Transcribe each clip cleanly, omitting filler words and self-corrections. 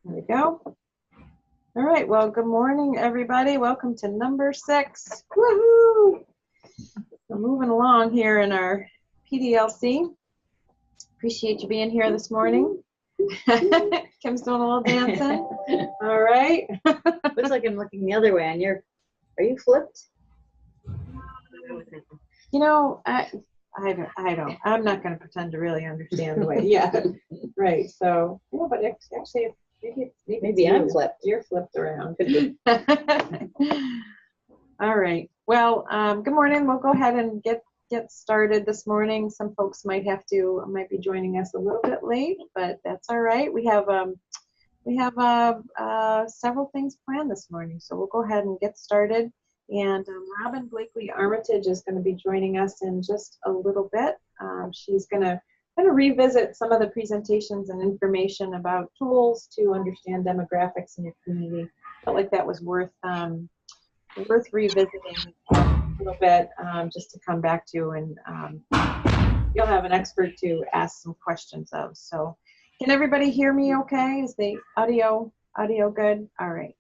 There we go. All right, well, good morning, everybody. Welcome to number 6. Woohoo! We're moving along here in our PDLC. Appreciate you being here this morning. Kim's doing a little dancing. All right. Looks like I'm looking the other way on your, are you flipped? You know, I'm not going to pretend to really understand the way. Yeah, right. So, no, but actually, maybe I'm flipped. You're flipped around. All right. Well, good morning. We'll go ahead and get started this morning. Some folks might be joining us a little bit late, but that's all right. We have several things planned this morning, so we'll go ahead and get started. And Robin Blakely Armitage is going to be joining us in just a little bit. She's going to kind of revisit some of the presentations and information about tools to understand demographics in your community. Felt like that was worth revisiting a little bit, just to come back to, and you'll have an expert to ask some questions of. So, can everybody hear me okay? Is the audio good? All right,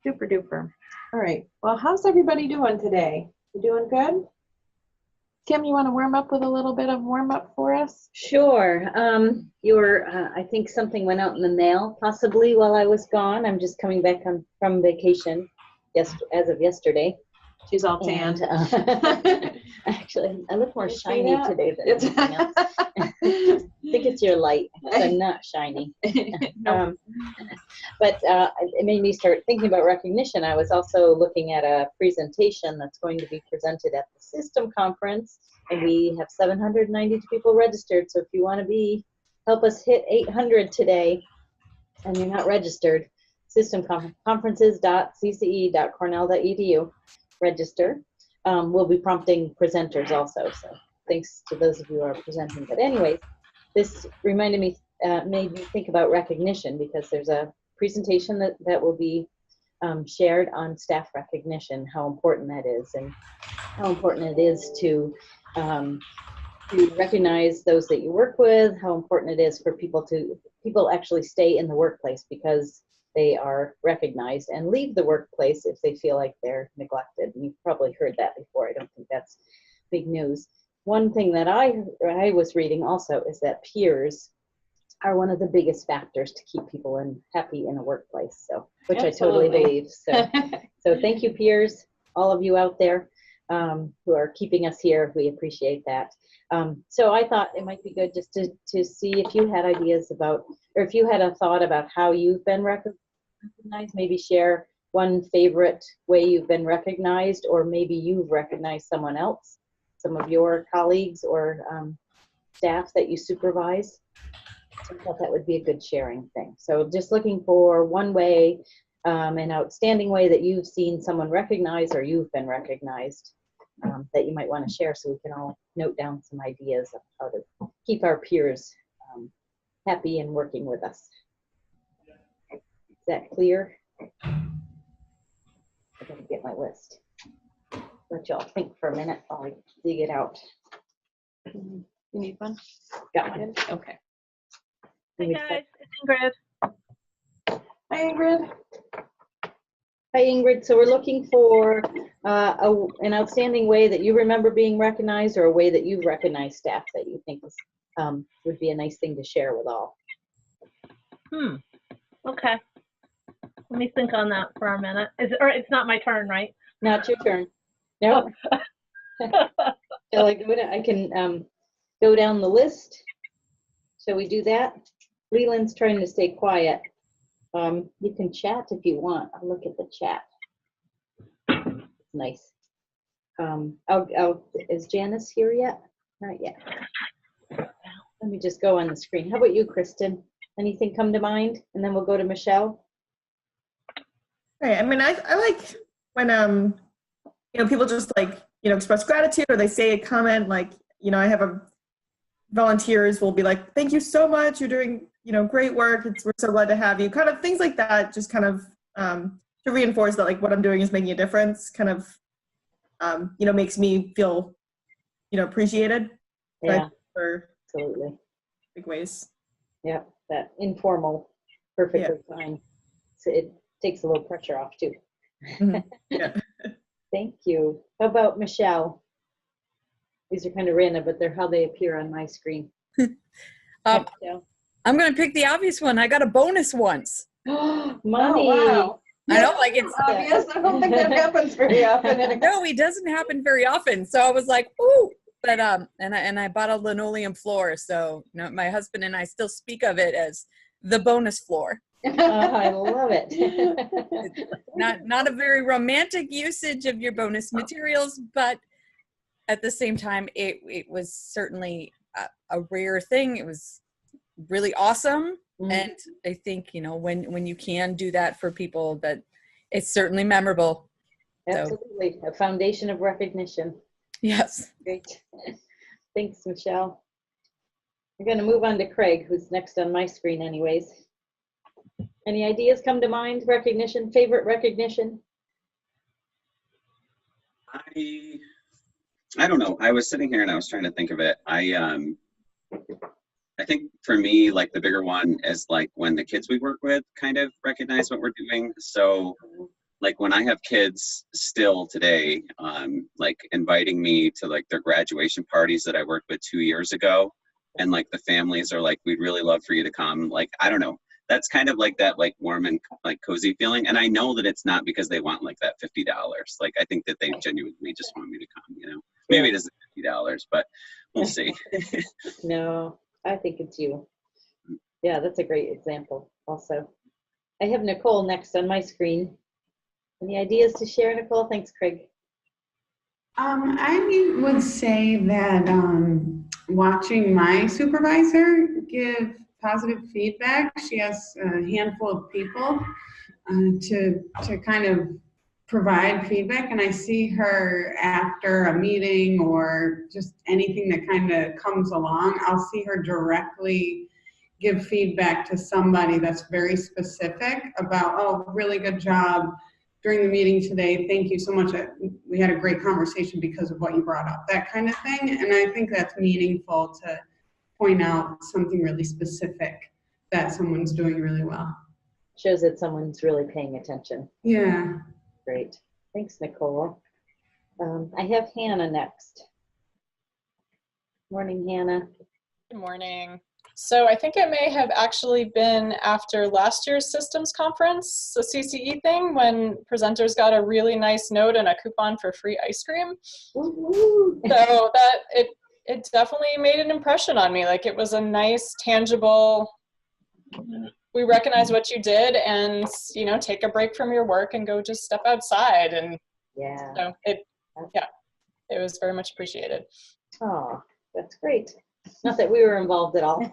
super duper. All right, well, how's everybody doing today? You doing good? Kim, you want to warm up with a little bit of warm up for us? Sure. I think something went out in the mail, possibly while I was gone. I'm just coming back from vacation, as of yesterday. She's all tanned. Actually, I look more shiny today than anything else. I think it's your light. I'm not shiny. But it made me start thinking about recognition. I was also looking at a presentation that's going to be presented at the System Conference, and we have 792 people registered. So if you want to help us hit 800 today, and you're not registered, systemconferences.cce.cornell.edu. Register. We'll be prompting presenters also, so thanks to those of you who are presenting. But anyways, this made me think about recognition, because there's a presentation that will be shared on staff recognition, how important that is, and how important it is to recognize those that you work with, how important it is for people actually stay in the workplace because they are recognized and leave the workplace if they feel like they're neglected. And you've probably heard that before. I don't think that's big news. One thing that I was reading also is that peers are one of the biggest factors to keep people happy in a workplace. So, which Absolutely. I totally believe. So thank you, peers, all of you out there who are keeping us here. We appreciate that. So I thought it might be good just to see if you had ideas about, or if you had a thought about how you've been recognized. Maybe share one favorite way you've been recognized, or maybe you've recognized someone else, some of your colleagues or staff that you supervise. So I thought that would be a good sharing thing. So just looking for one way, an outstanding way that you've seen someone recognized or you've been recognized that you might want to share, so we can all note down some ideas of how to keep our peers happy and working with us. Is that clear? I'm going to get my list. Let y'all think for a minute while I dig it out. You need one? Got one. Okay. Hey guys, it's Ingrid. Hi, Ingrid. Hi, Ingrid. So we're looking for an outstanding way that you remember being recognized, or a way that you've recognized staff that you think would be a nice thing to share with all. Okay. Let me think on that for a minute. It's not my turn, right? Not your turn. No. Shall I go down? I can go down the list. Shall we do that? Leland's trying to stay quiet. You can chat if you want. I'll look at the chat. Nice. Is Janice here yet? Not yet. Let me just go on the screen. How about you, Kristen? Anything come to mind? And then we'll go to Michelle. Right. I mean, I like when people just express gratitude, or they say a comment like, I have volunteers will be like, thank you so much, you're doing great work, we're so glad to have you, kind of things like that, just kind of to reinforce that what I'm doing is making a difference, kind of makes me feel appreciated. Yeah, for absolutely. big ways. Yeah, that informal perfectly fine. So it takes a little pressure off too. Mhm. Yeah. Thank you. How about Michelle? These are kind of random, but they're how they appear on my screen. Um, Michelle. I'm going to pick the obvious one. I got a bonus once. Money. Oh, wow. I know, like it's Obvious. I don't think that happens very often. no, it doesn't happen very often. So I was like, ooh, but and I bought a linoleum floor. So my husband and I still speak of it as the bonus floor. I love it. Not a very romantic usage of your bonus materials, but at the same time, it was certainly a rare thing. It was really awesome. And I think, when you can do that for people, that it's certainly memorable. Absolutely. A foundation of recognition. Yes. Great. Thanks, Michelle. We're going to move on to Craig, who's next on my screen anyways. Any ideas come to mind? Recognition, favorite recognition? I don't know. I was sitting here and I was trying to think of it. I think for me, like the bigger one is like when the kids we work with kind of recognize what we're doing. So like when I have kids still today, like inviting me to like their graduation parties that I worked with 2 years ago. And like the families are like, we'd really love for you to come. Like, I don't know. That's kind of like that like warm and like cozy feeling. And I know that it's not because they want like that $50. Like, I think that they genuinely just want me to come, Maybe it isn't $50, but we'll see. No, I think it's you. Yeah, that's a great example also. I have Nicole next on my screen. Any ideas to share, Nicole? Thanks, Craig. I would say that watching my supervisor give positive feedback, she has a handful of people to kind of provide feedback, and I see her after a meeting or just anything that kind of comes along, I'll see her directly give feedback to somebody that's very specific about, oh, really good job during the meeting today. Thank you so much. We had a great conversation because of what you brought up, that kind of thing. And I think that's meaningful to point out something really specific that someone's doing really well. Shows that someone's really paying attention. Yeah. Great. Thanks, Nicole. I have Hannah next. Morning, Hannah. Good morning. So I think it may have actually been after last year's systems conference, the CCE thing, when presenters got a really nice note and a coupon for free ice cream. Woo-hoo. So that it definitely made an impression on me. Like, it was a nice, tangible, we recognize what you did, and take a break from your work and go just step outside. And yeah, so it was very much appreciated. Oh, that's great. Not that we were involved at all.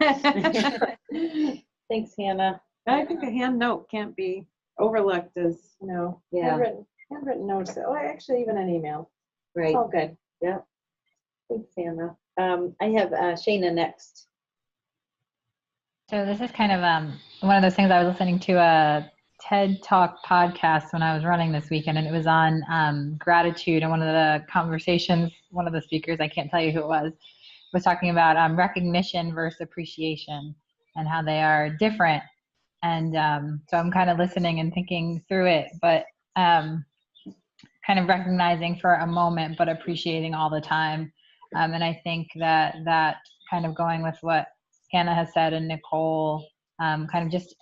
Thanks, Hannah. I think a hand note can't be overlooked as, Yeah. handwritten notes. Oh, actually, even an email. Right. Oh, good. Yeah. Thanks, Hannah. I have Shayna next. So this is kind of one of those things. I was listening to a TED Talk podcast when I was running this weekend, and it was on gratitude. And one of the conversations, one of the speakers, I can't tell you who it was talking about recognition versus appreciation and how they are different. And so I'm kind of listening and thinking through it, but kind of recognizing for a moment, but appreciating all the time. And I think that kind of going with what Hannah has said and Nicole, kind of just,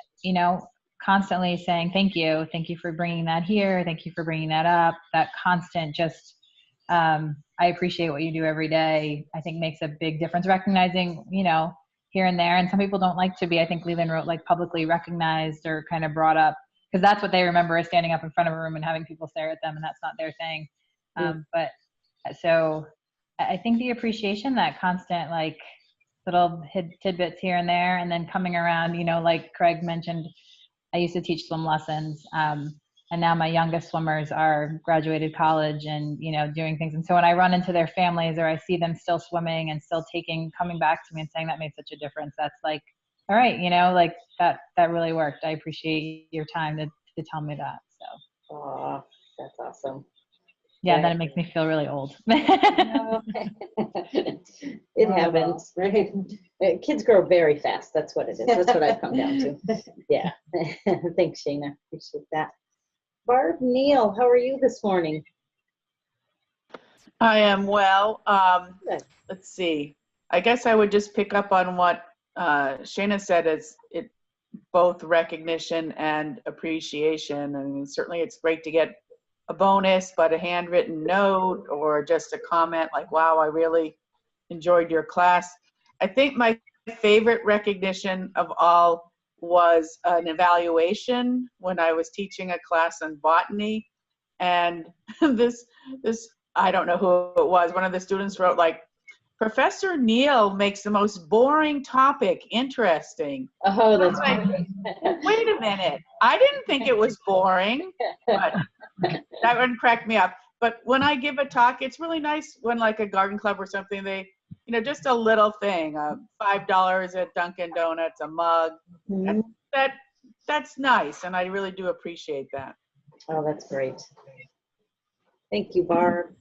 constantly saying, thank you for bringing that here. Thank you for bringing that up. That constant just, I appreciate what you do every day, I think makes a big difference. Recognizing, here and there. And some people don't like to be, I think Leland wrote, like publicly recognized or kind of brought up, because that's what they remember is standing up in front of a room and having people stare at them, and that's not their thing. But so I think the appreciation, that constant, like little tidbits here and there, and then coming around, like Craig mentioned, I used to teach swim lessons. And now my youngest swimmers are graduated college and, doing things. And so when I run into their families or I see them still swimming and still coming back to me and saying that made such a difference, that's like, all right, like that really worked. I appreciate your time to tell me that. So. Oh, that's awesome. Yeah, then it makes me feel really old. It happens, right? Kids grow very fast. That's what it is. That's what I've come down to. Yeah. Thanks, Shayna. Appreciate that. Barb, Neil, how are you this morning? I am well. Good. Let's see. I guess I would just pick up on what Shayna said. It's both recognition and appreciation. And certainly it's great to get a bonus, but a handwritten note or just a comment like, wow, I really enjoyed your class. I think my favorite recognition of all was an evaluation when I was teaching a class on botany. And this, I don't know who it was, one of the students wrote like, Professor Neal makes the most boring topic interesting. Oh, that's like, great. wait a minute. I didn't think it was boring, but that one cracked me up. But when I give a talk, it's really nice when like a garden club or something, they, just a little thing, $5 at Dunkin' Donuts, a mug. Mhm. That's nice, and I really do appreciate that. Oh, that's great. Thank you, Barb.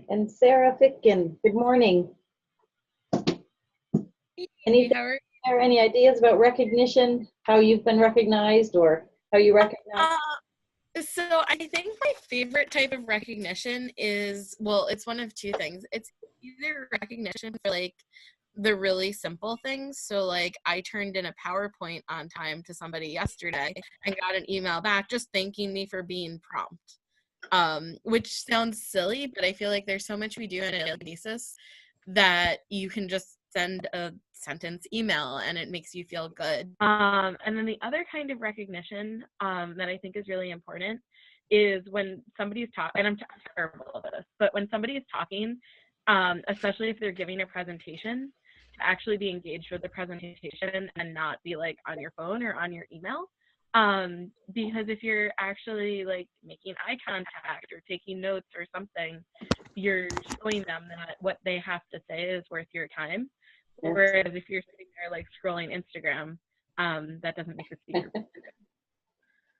And Sarah Fitkin, good morning. Any ideas about recognition, how you've been recognized or how you recognize? So I think my favorite type of recognition is, well, it's one of two things. It's either recognition for like the really simple things. So like I turned in a PowerPoint on time to somebody yesterday and got an email back just thanking me for being prompt. Which sounds silly, but I feel like there's so much we do on a daily basis that you can just send a sentence email and it makes you feel good. And then the other kind of recognition that I think is really important is when somebody's talking, and I'm terrible at this, but when somebody is talking, especially if they're giving a presentation, to actually be engaged with the presentation and not be like on your phone or on your email. Because if you're actually like making eye contact or taking notes or something, you're showing them that what they have to say is worth your time. Whereas if you're sitting there like scrolling Instagram, that doesn't make the speaker.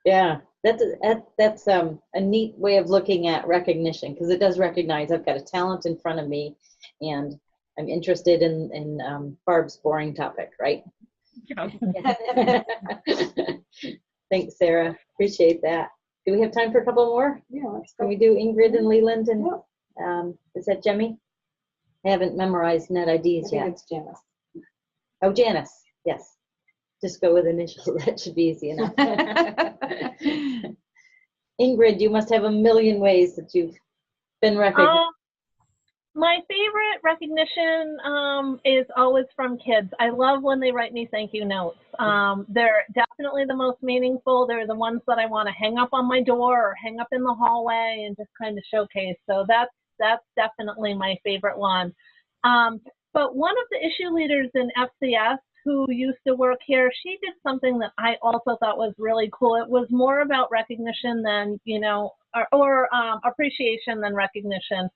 Yeah, that's a neat way of looking at recognition, because it does recognize I've got a talent in front of me and I'm interested in Barb's boring topic, right? Yeah. Thanks, Sarah. Appreciate that. Do we have time for a couple more? Yeah, let's go. Can we do Ingrid and Leland? And is that Jemmy? I haven't memorized net IDs yet. It's Janice. Oh, Janice. Yes. Just go with initials. That should be easy enough. Ingrid, you must have a million ways that you've been recognized. My favorite recognition is always from kids. I love when they write me thank you notes. They're definitely the most meaningful. They're the ones that I want to hang up on my door or hang up in the hallway and just kind of showcase. So that's definitely my favorite one. But one of the issue leaders in FCS who used to work here, she did something that I also thought was really cool. It was more about recognition than, or appreciation than recognition.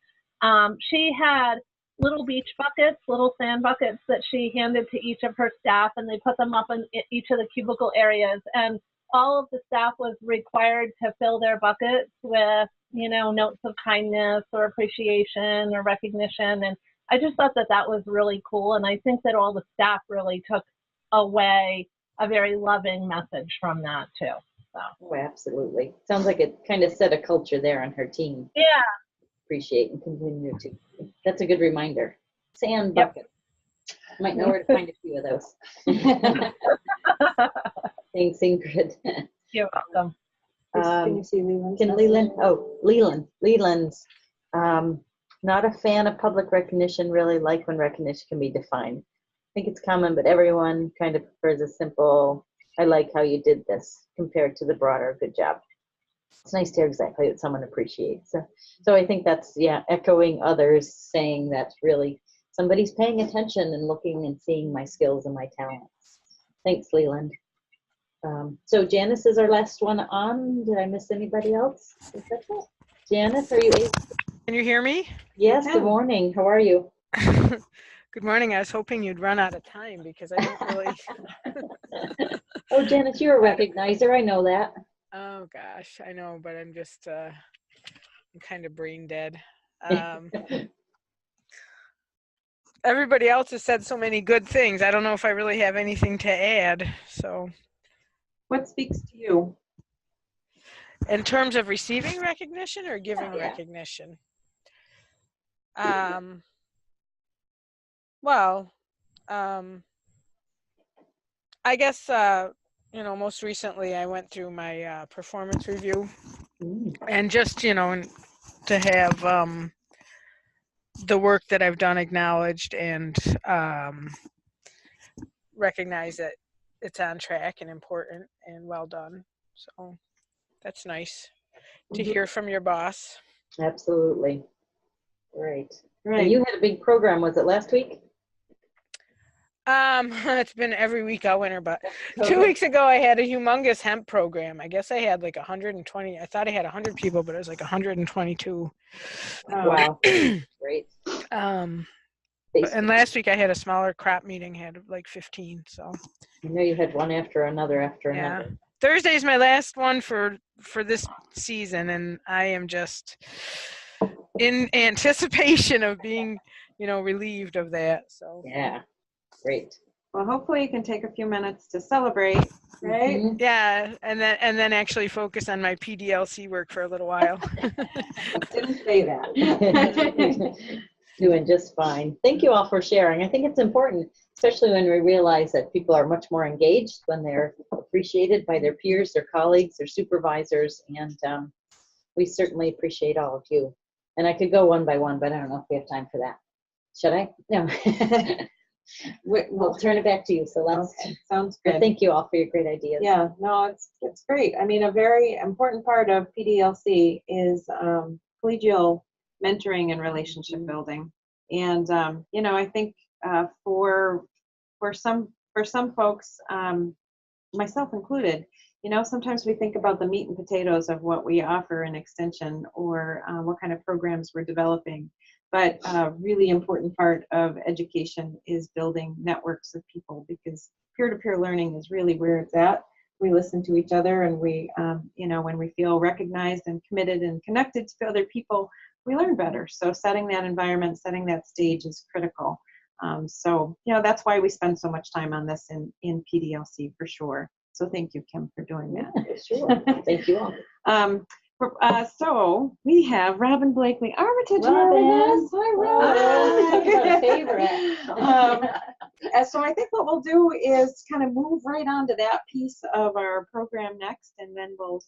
She had little beach buckets, little sand buckets that she handed to each of her staff, and they put them up in each of the cubicle areas. And all of the staff was required to fill their buckets with, notes of kindness or appreciation or recognition. And I just thought that that was really cool. And I think that all the staff really took away a very loving message from that too. So. Oh, absolutely. Sounds like it kind of set a culture there on her team. Yeah. Appreciate and continue to. That's a good reminder. Sand bucket. Might know where to find a few of those. Thanks, Ingrid. You're welcome. Can you see Leland? Can Leland? Oh, Leland. Leland's not a fan of public recognition. Really like when recognition can be defined. I think it's common, but everyone kind of prefers a simple, I like how you did this, compared to the broader, good job. It's nice to hear exactly what someone appreciates. So I think that's, echoing others saying that really somebody's paying attention and looking and seeing my skills and my talents. Thanks, Leland. So Janice is our last one on. Did I miss anybody else? Is that it? Janice, are you able? Can you hear me? Yes, good morning. How are you? Good morning. I was hoping you'd run out of time because I don't really. Oh, Janice, you're a recognizer. I know that. Oh gosh, I know, but I'm just I'm kind of brain dead. Everybody else has said so many good things. I don't know if I really have anything to add. So, What speaks to you? in terms of receiving recognition or giving Yeah. recognition? Well, I guess, most recently I went through my performance review, and just, to have the work that I've done acknowledged and recognize that it's on track and important and well done. So that's nice to hear from your boss. Absolutely. Right. Right. And you had a big program, was it last week? It's been every week all winter, but 2 weeks ago I had a humongous hemp program. I guess I had like 120. I thought I had 100 people, but it was like 122. Wow. Great. And last week I had a smaller crop meeting, had like 15. So I know you had one after another after yeah. another. Thursday's my last one for this season, and I am just in anticipation of being, relieved of that. So Yeah. Great. Well, hopefully you can take a few minutes to celebrate, right? Mhm. yeah, and then actually focus on my PDLC work for a little while. Didn't say that. Doing just fine. Thank you all for sharing. I think it's important, especially when we realize that people are much more engaged when they're appreciated by their peers, their colleagues, their supervisors, and we certainly appreciate all of you. And I could go one by one, but I don't know if we have time for that. Should I? No. We'll turn it back to you. So let's. Okay, sounds good. Thank you all for your great ideas. Yeah, no, it's great. I mean, a very important part of PDLC is collegial mentoring and relationship building. And I think for some folks, myself included, sometimes we think about the meat and potatoes of what we offer in extension or what kind of programs we're developing. But a really important part of education is building networks of people, because peer-to-peer learning is really where it's at. We listen to each other, and we, when we feel recognized and committed and connected to other people, we learn better. So setting that environment, setting that stage is critical. That's why we spend so much time on this in PDLC for sure. So thank you, Kim, for doing that. Yeah, sure. Thank you all. So we have Robin Blakely Armitage here Robin. with us. Hi, Robin. My favorite. So I think what we'll do is kind of move right on to that piece of our program next, and then we'll,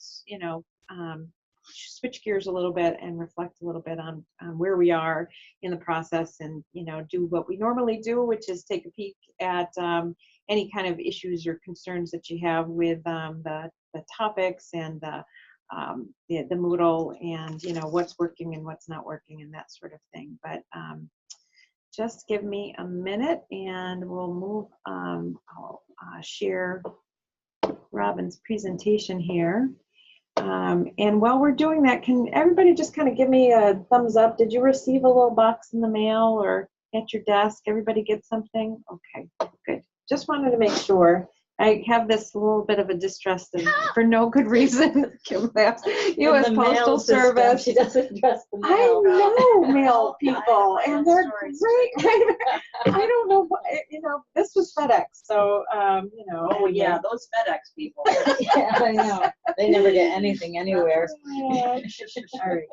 switch gears a little bit and reflect a little bit on where we are in the process, and do what we normally do, which is take a peek at any kind of issues or concerns that you have with the topics and the Moodle, and what's working and what's not working and that sort of thing. But just give me a minute and we'll move. I'll share Robin's presentation here. And while we're doing that, can everybody just kind of give me a thumbs up? Did you receive a little box in the mail or at your desk? Everybody get something? Okay, good. Just wanted to make sure. I have this little bit of a distrust for no good reason. Kim laughs. U.S. Postal Service. She doesn't trust the mail. I know mail people, and they're great. I don't know. This was FedEx, so Oh yeah, those FedEx people. Yeah, I know. They never get anything anywhere. All right,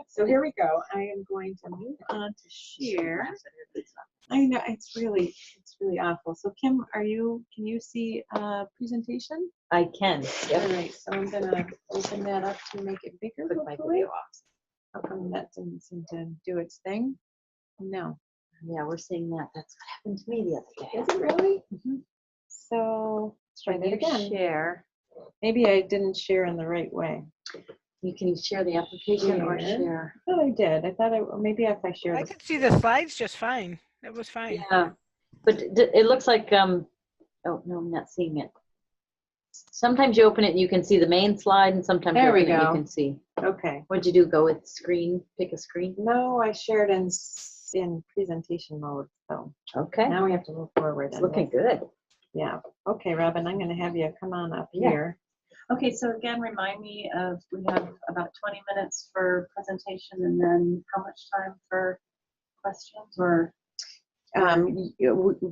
so here we go. I am going to move on to share. I know it's really awful. So Kim, can you see presentation? I can. Yep. All right, so I'm gonna open that up to make it bigger. Put my Hopefully. video off. How come that didn't seem to do its thing? No. Yeah, we're seeing that. That's what happened to me the other day. Is it really? Mm-hmm. So let's try that again. Share. Maybe I didn't share in the right way. You can share the application or share. I thought I did. I thought maybe if I shared. I could see the slides just fine. It was fine. Yeah, but it looks like oh no, I'm not seeing it. Sometimes you open it and you can see the main slide, and sometimes There we you open it, go. you can see. Okay. What'd you do? Go with screen? Pick a screen? No, I shared in presentation mode. So Okay. now we have to move forward. It's looking good. Yeah. Okay, Robin, I'm going to have you come on up Yeah. here. Okay, so again, remind me of, we have about 20 minutes for presentation and then how much time for questions or?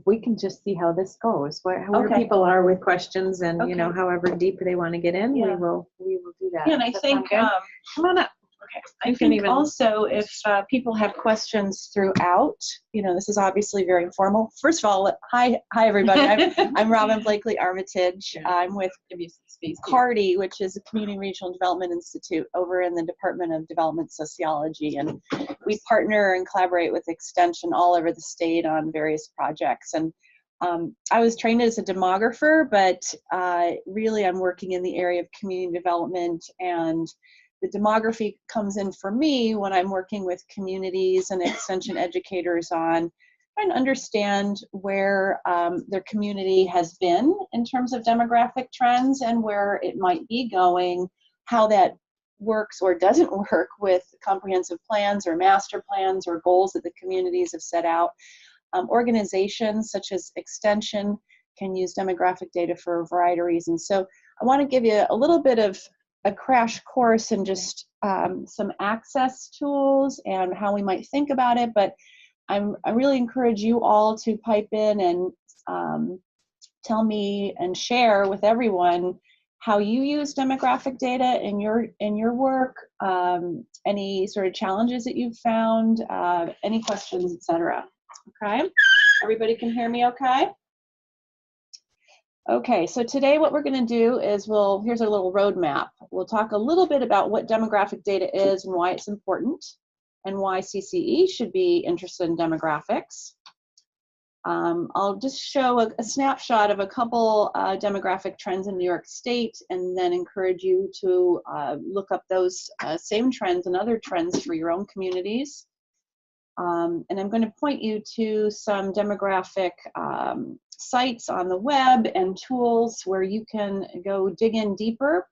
We can just see how this goes, where Okay. people are with questions, and you know, Okay. however deep they want to get in, Yeah. we will do that. Yeah, and I Does that sound think, good? Come on up. okay. You I can think even- also if people have questions throughout, you know, this is obviously very informal. First of all, hi everybody. I'm Robin Blakely Armitage. I'm with CARDI, which is a Community Regional Development Institute over in the Department of Development Sociology, and we partner and collaborate with Extension all over the state on various projects. And I was trained as a demographer, but really I'm working in the area of community development, and the demography comes in for me when I'm working with communities and extension educators on trying to understand where their community has been in terms of demographic trends and where it might be going, how that works or doesn't work with comprehensive plans or master plans or goals that the communities have set out. Organizations such as Extension can use demographic data for a variety of reasons. So I want to give you a little bit of a crash course and just some access tools and how we might think about it, but I really encourage you all to pipe in and tell me and share with everyone how you use demographic data in your work, any sort of challenges that you've found, any questions, etc. Okay, everybody can hear me okay? Okay, so today what we're going to do is here's a little roadmap. We'll talk a little bit about what demographic data is and why it's important, and why CCE should be interested in demographics. I'll just show a snapshot of a couple demographic trends in New York State, and then encourage you to look up those same trends and other trends for your own communities. And I'm going to point you to some demographic sites on the web and tools where you can go dig in deeper.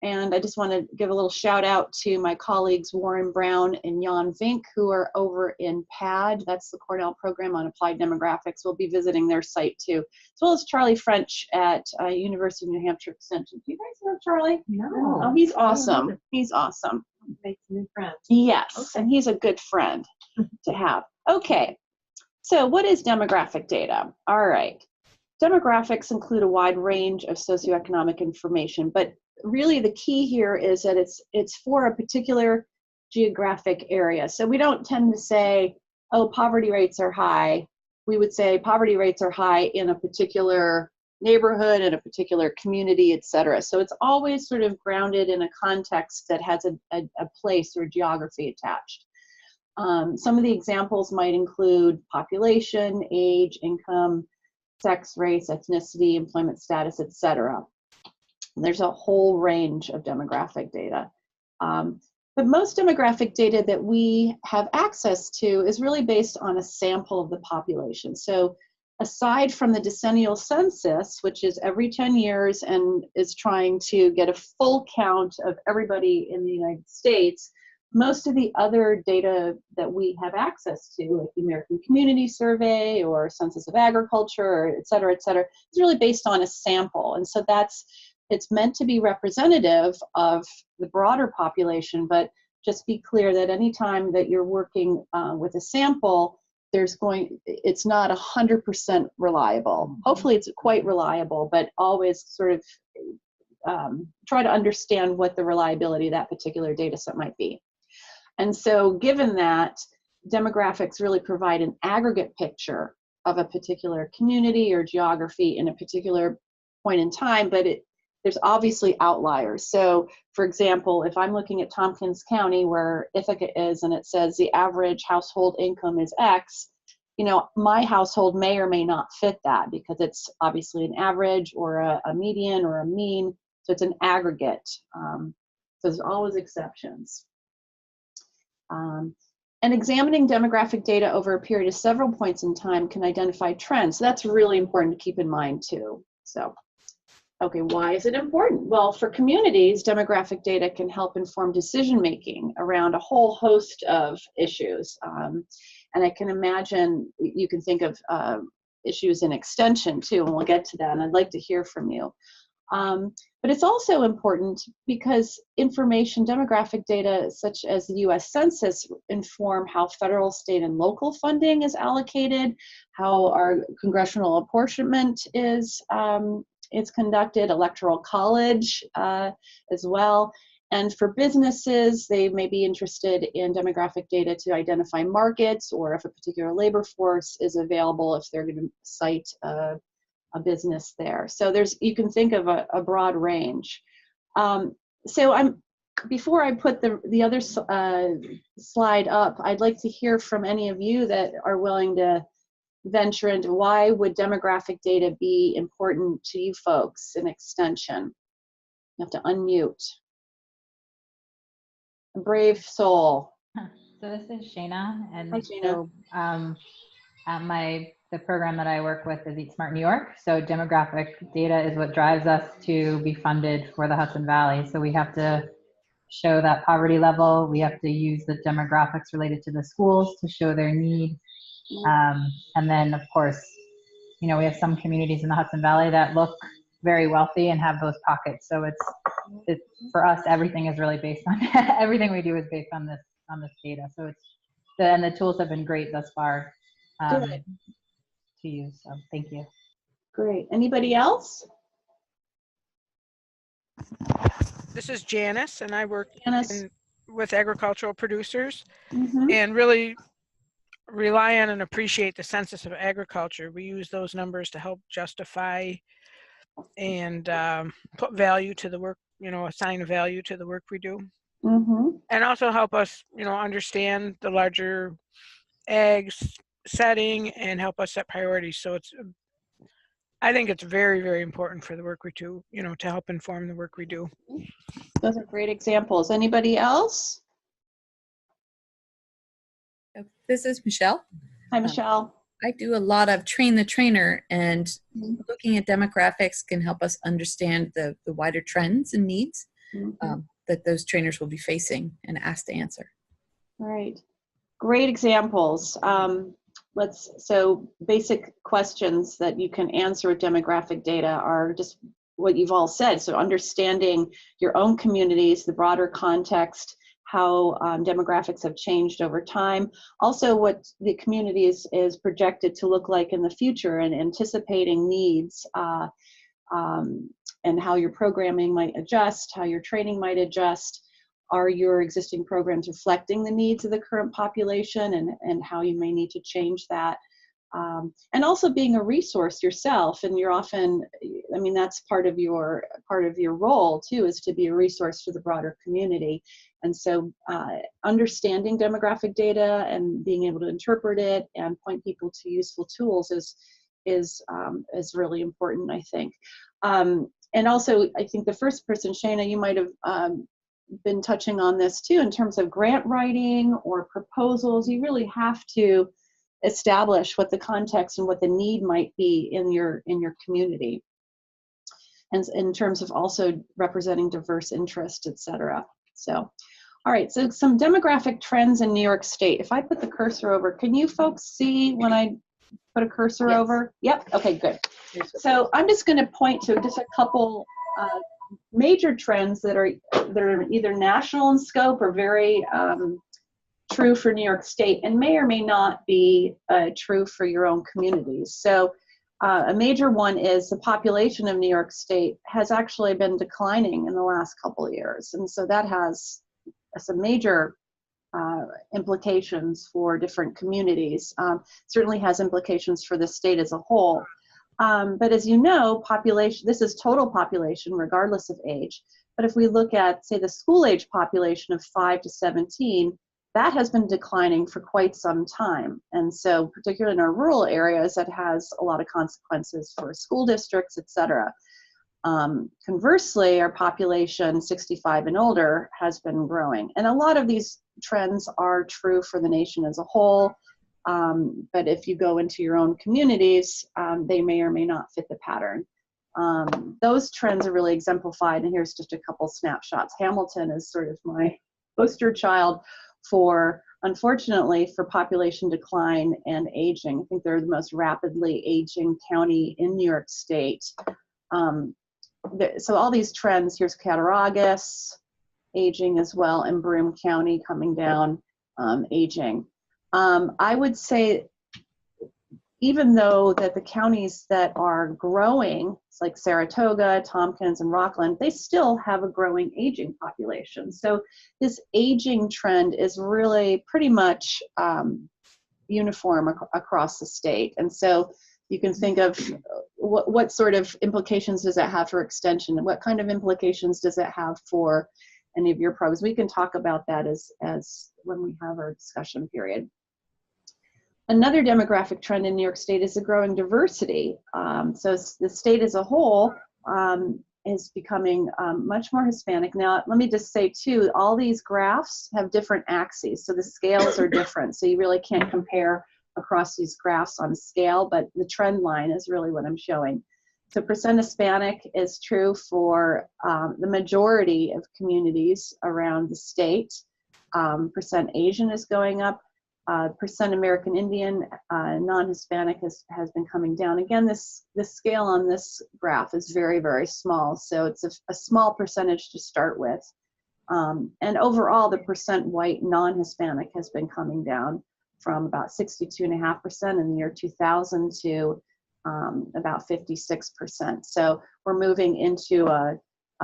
And I just want to give a little shout out to my colleagues Warren Brown and Jan Vink, who are over in PAD. That's the Cornell Program on Applied Demographics. We'll be visiting their site too, as well as Charlie French at University of New Hampshire Extension. Do you guys know Charlie? No. Oh, he's awesome. He's awesome. Make new friends. Yes, Okay. and he's a good friend to have. Okay, so what is demographic data? All right, demographics include a wide range of socioeconomic information, but really the key here is that it's for a particular geographic area. So we don't tend to say, oh, poverty rates are high. We would say poverty rates are high in a particular neighborhood, in a particular community, etc. So it's always sort of grounded in a context that has a place or geography attached. Some of the examples might include population, age, income, sex, race, ethnicity, employment status, etc. There's a whole range of demographic data. But most demographic data that we have access to is really based on a sample of the population. So aside from the decennial census, which is every 10 years and is trying to get a full count of everybody in the United States, most of the other data that we have access to, like the American Community Survey or Census of Agriculture, et cetera, is really based on a sample. And so it's meant to be representative of the broader population, but just be clear that anytime that you're working with a sample, it's not 100% reliable. Hopefully it's quite reliable, but always sort of try to understand what the reliability of that particular data set might be. And so given that, demographics really provide an aggregate picture of a particular community or geography in a particular point in time, but there's obviously outliers. So for example, if I'm looking at Tompkins County where Ithaca is and it says the average household income is X, you know, my household may or may not fit that because it's obviously an average or a median or a mean. So it's an aggregate. So there's always exceptions. And examining demographic data over a period of several points in time can identify trends. So that's really important to keep in mind too. So, okay, why is it important? Well, for communities, demographic data can help inform decision-making around a whole host of issues. And I can imagine you can think of issues in extension too, and we'll get to that, and I'd like to hear from you. But But it's also important because information, demographic data such as the US Census inform how federal, state, and local funding is allocated, how our congressional apportionment is conducted, electoral college as well. And for businesses, they may be interested in demographic data to identify markets, or if a particular labor force is available, if they're going to cite a business there. So you can think of a broad range. Before I put the other slide up, I'd like to hear from any of you that are willing to venture into why would demographic data be important to you folks in extension. You have to unmute. A brave soul. So this is Shayna, and Hi, Shayna. so at the program that I work with is Eat Smart New York. So demographic data is what drives us to be funded for the Hudson Valley. So we have to show that poverty level. We have to use the demographics related to the schools to show their need. And then, of course, we have some communities in the Hudson Valley that look very wealthy and have those pockets. So it's for us, everything is really based on everything we do is based on this data. So and the tools have been great thus far to use. So thank you. Great. Anybody else? This is Janice, and I work Janice. with agricultural producers, Mm-hmm. and really rely on and appreciate the Census of Agriculture. We use those numbers to help justify and put value to the work, assign a value to the work we do. Mm-hmm. And also help us, understand the larger ag setting and help us set priorities. So I think it's very, very important for the work we do, to help inform the work we do. Those are great examples. Anybody else? This is Michelle. Hi, Michelle. I do a lot of train the trainer, and looking at demographics can help us understand the wider trends and needs that those trainers will be facing and asked to answer. All right. Great examples. So basic questions that you can answer with demographic data are just what you've all said. So understanding your own communities, the broader context, how demographics have changed over time. Also what the community is projected to look like in the future, and anticipating needs, and how your programming might adjust, how your training might adjust. Are your existing programs reflecting the needs of the current population, and how you may need to change that? And also being a resource yourself, and you're often, that's part of your role too, is to be a resource for the broader community. And so understanding demographic data and being able to interpret it and point people to useful tools is really important, I think. And also, I think the first person, Shayna, you might have been touching on this too, in terms of grant writing or proposals. You really have to establish what the context and what the need might be in your community, and in terms of also representing diverse interests, etc. So, all right, so some demographic trends in New York State. If I put the cursor over, can you folks see when I put a cursor over? Yep, okay, good. So I'm just going to point to just a couple major trends that are either national in scope or very true for New York State, and may or may not be true for your own communities. So a major one is the population of New York State has actually been declining in the last couple of years. And so that has some major implications for different communities. Certainly has implications for the state as a whole. But as you know, population, this is total population regardless of age. But if we look at, say, the school age population of 5 to 17, that has been declining for quite some time. And so particularly in our rural areas, that has a lot of consequences for school districts, et cetera. Conversely, our population 65 and older has been growing. And a lot of these trends are true for the nation as a whole. But if you go into your own communities, they may or may not fit the pattern. Those trends are really exemplified, and here's just a couple snapshots. Hamilton is sort of my poster child for, unfortunately, for population decline and aging. I think they're the most rapidly aging county in New York State. so all these trends, here's Cattaraugus, aging as well, and Broome County coming down, aging. I would say, even though that the counties that are growing, it's like Saratoga, Tompkins, and Rockland, they still have a growing aging population. So this aging trend is really pretty much uniform across the state. And so you can think of what sort of implications does that have for extension, and what kind of implications does that have for any of your programs. We can talk about that as when we have our discussion period. Another demographic trend in New York State is the growing diversity. So the state as a whole is becoming much more Hispanic. Now, let me just say too, all these graphs have different axes, so the scales are different. So you really can't compare across these graphs on scale, but the trend line is really what I'm showing. So percent Hispanic is true for the majority of communities around the state. Percent Asian is going up. Percent American Indian, non-Hispanic has been coming down. Again, this scale on this graph is very, very small, so it's a small percentage to start with. And overall, the percent white non-Hispanic has been coming down from about 62.5% in the year 2000 to about 56%. So we're moving into a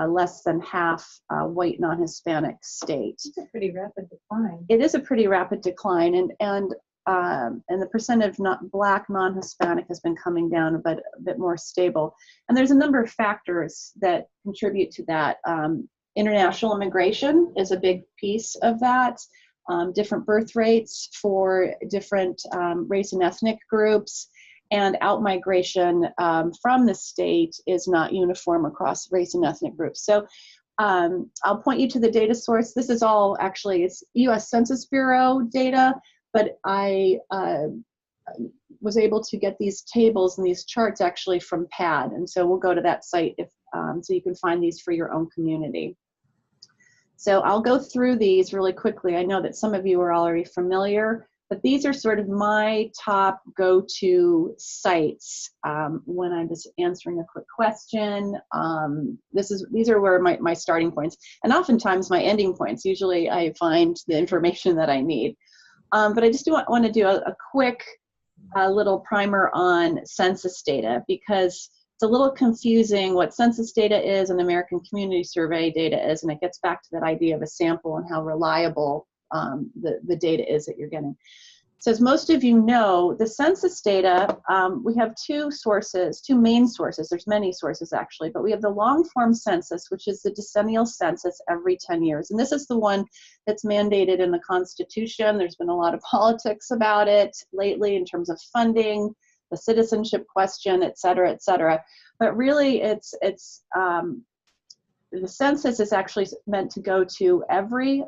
less than half white non-Hispanic state. It's a pretty rapid decline. It is a pretty rapid decline, and the percent of Black non-Hispanic has been coming down, but a bit more stable. And there's a number of factors that contribute to that. International immigration is a big piece of that. Different birth rates for different race and ethnic groups, and out-migration from the state is not uniform across race and ethnic groups. So I'll point you to the data source. This is all actually, it's US Census Bureau data, but I was able to get these tables and these charts actually from PAD, and so we'll go to that site if, so you can find these for your own community. So I'll go through these really quickly. I know that some of you are already familiar, but these are sort of my top go-to sites when I'm just answering a quick question. These are where my starting points, and oftentimes my ending points. Usually I find the information that I need. But I just want to do a quick little primer on census data, because it's a little confusing what census data is and American Community Survey data is, and it gets back to that idea of a sample and how reliable the data is that you're getting. So as most of you know, the census data, we have two main sources. There's many sources actually, but we have the long form census, which is the decennial census every 10 years. And this is the one that's mandated in the Constitution. There's been a lot of politics about it lately in terms of funding, the citizenship question, et cetera, et cetera. But really the census is actually meant to go to every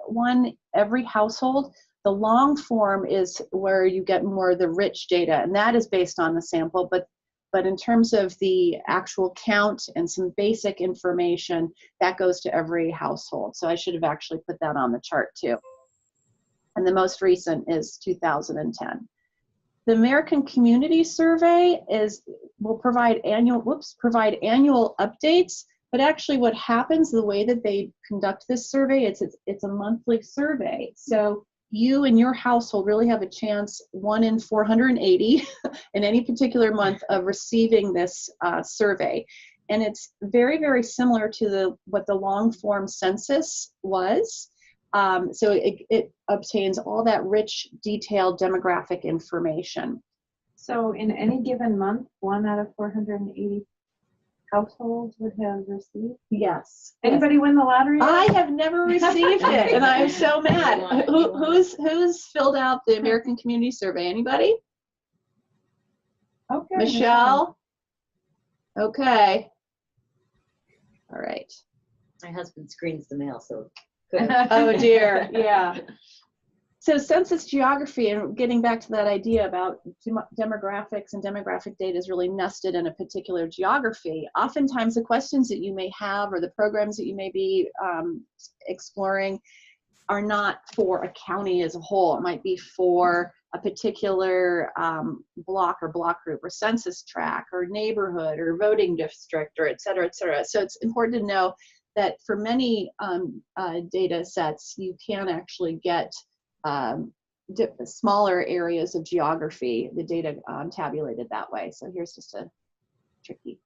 household. The long form is where you get more of the rich data, and that is based on the sample, but in terms of the actual count and some basic information, that goes to every household. So I should have actually put that on the chart too. And the most recent is 2010. The American Community Survey will provide annual updates, but actually what happens, the way that they conduct this survey, it's a monthly survey. So you and your household really have a chance, 1 in 480 in any particular month, of receiving this survey. And it's very, very similar to what the long form census was. So it obtains all that rich, detailed demographic information. So in any given month, 1 out of 480 households would have received? Yes. Anybody win the lottery? I have never received it, and I am so mad. Who's filled out the American Community Survey? Anybody? Okay. Michelle? Okay. All right. My husband screens the mail, so. Oh dear, yeah. So census geography, and getting back to that idea about demographics and demographic data is really nested in a particular geography. Oftentimes the questions that you may have or the programs that you may be exploring are not for a county as a whole. It might be for a particular block or block group or census tract or neighborhood or voting district or et cetera, et cetera. So it's important to know that for many data sets, you can actually get smaller areas of geography, the data tabulated that way. So here's just a tricky.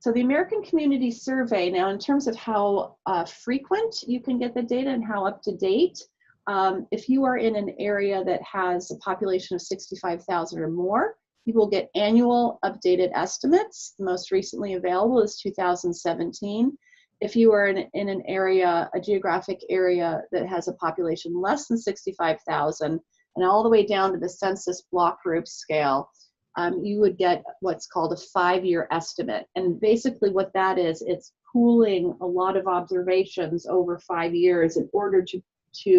So the American Community Survey, now in terms of how frequent you can get the data and how up to date, if you are in an area that has a population of 65,000 or more, you will get annual updated estimates. The most recently available is 2017. If you are in an area, a geographic area that has a population less than 65,000 and all the way down to the census block group scale, you would get what's called a 5-year estimate. And basically what that is, it's pooling a lot of observations over 5 years in order to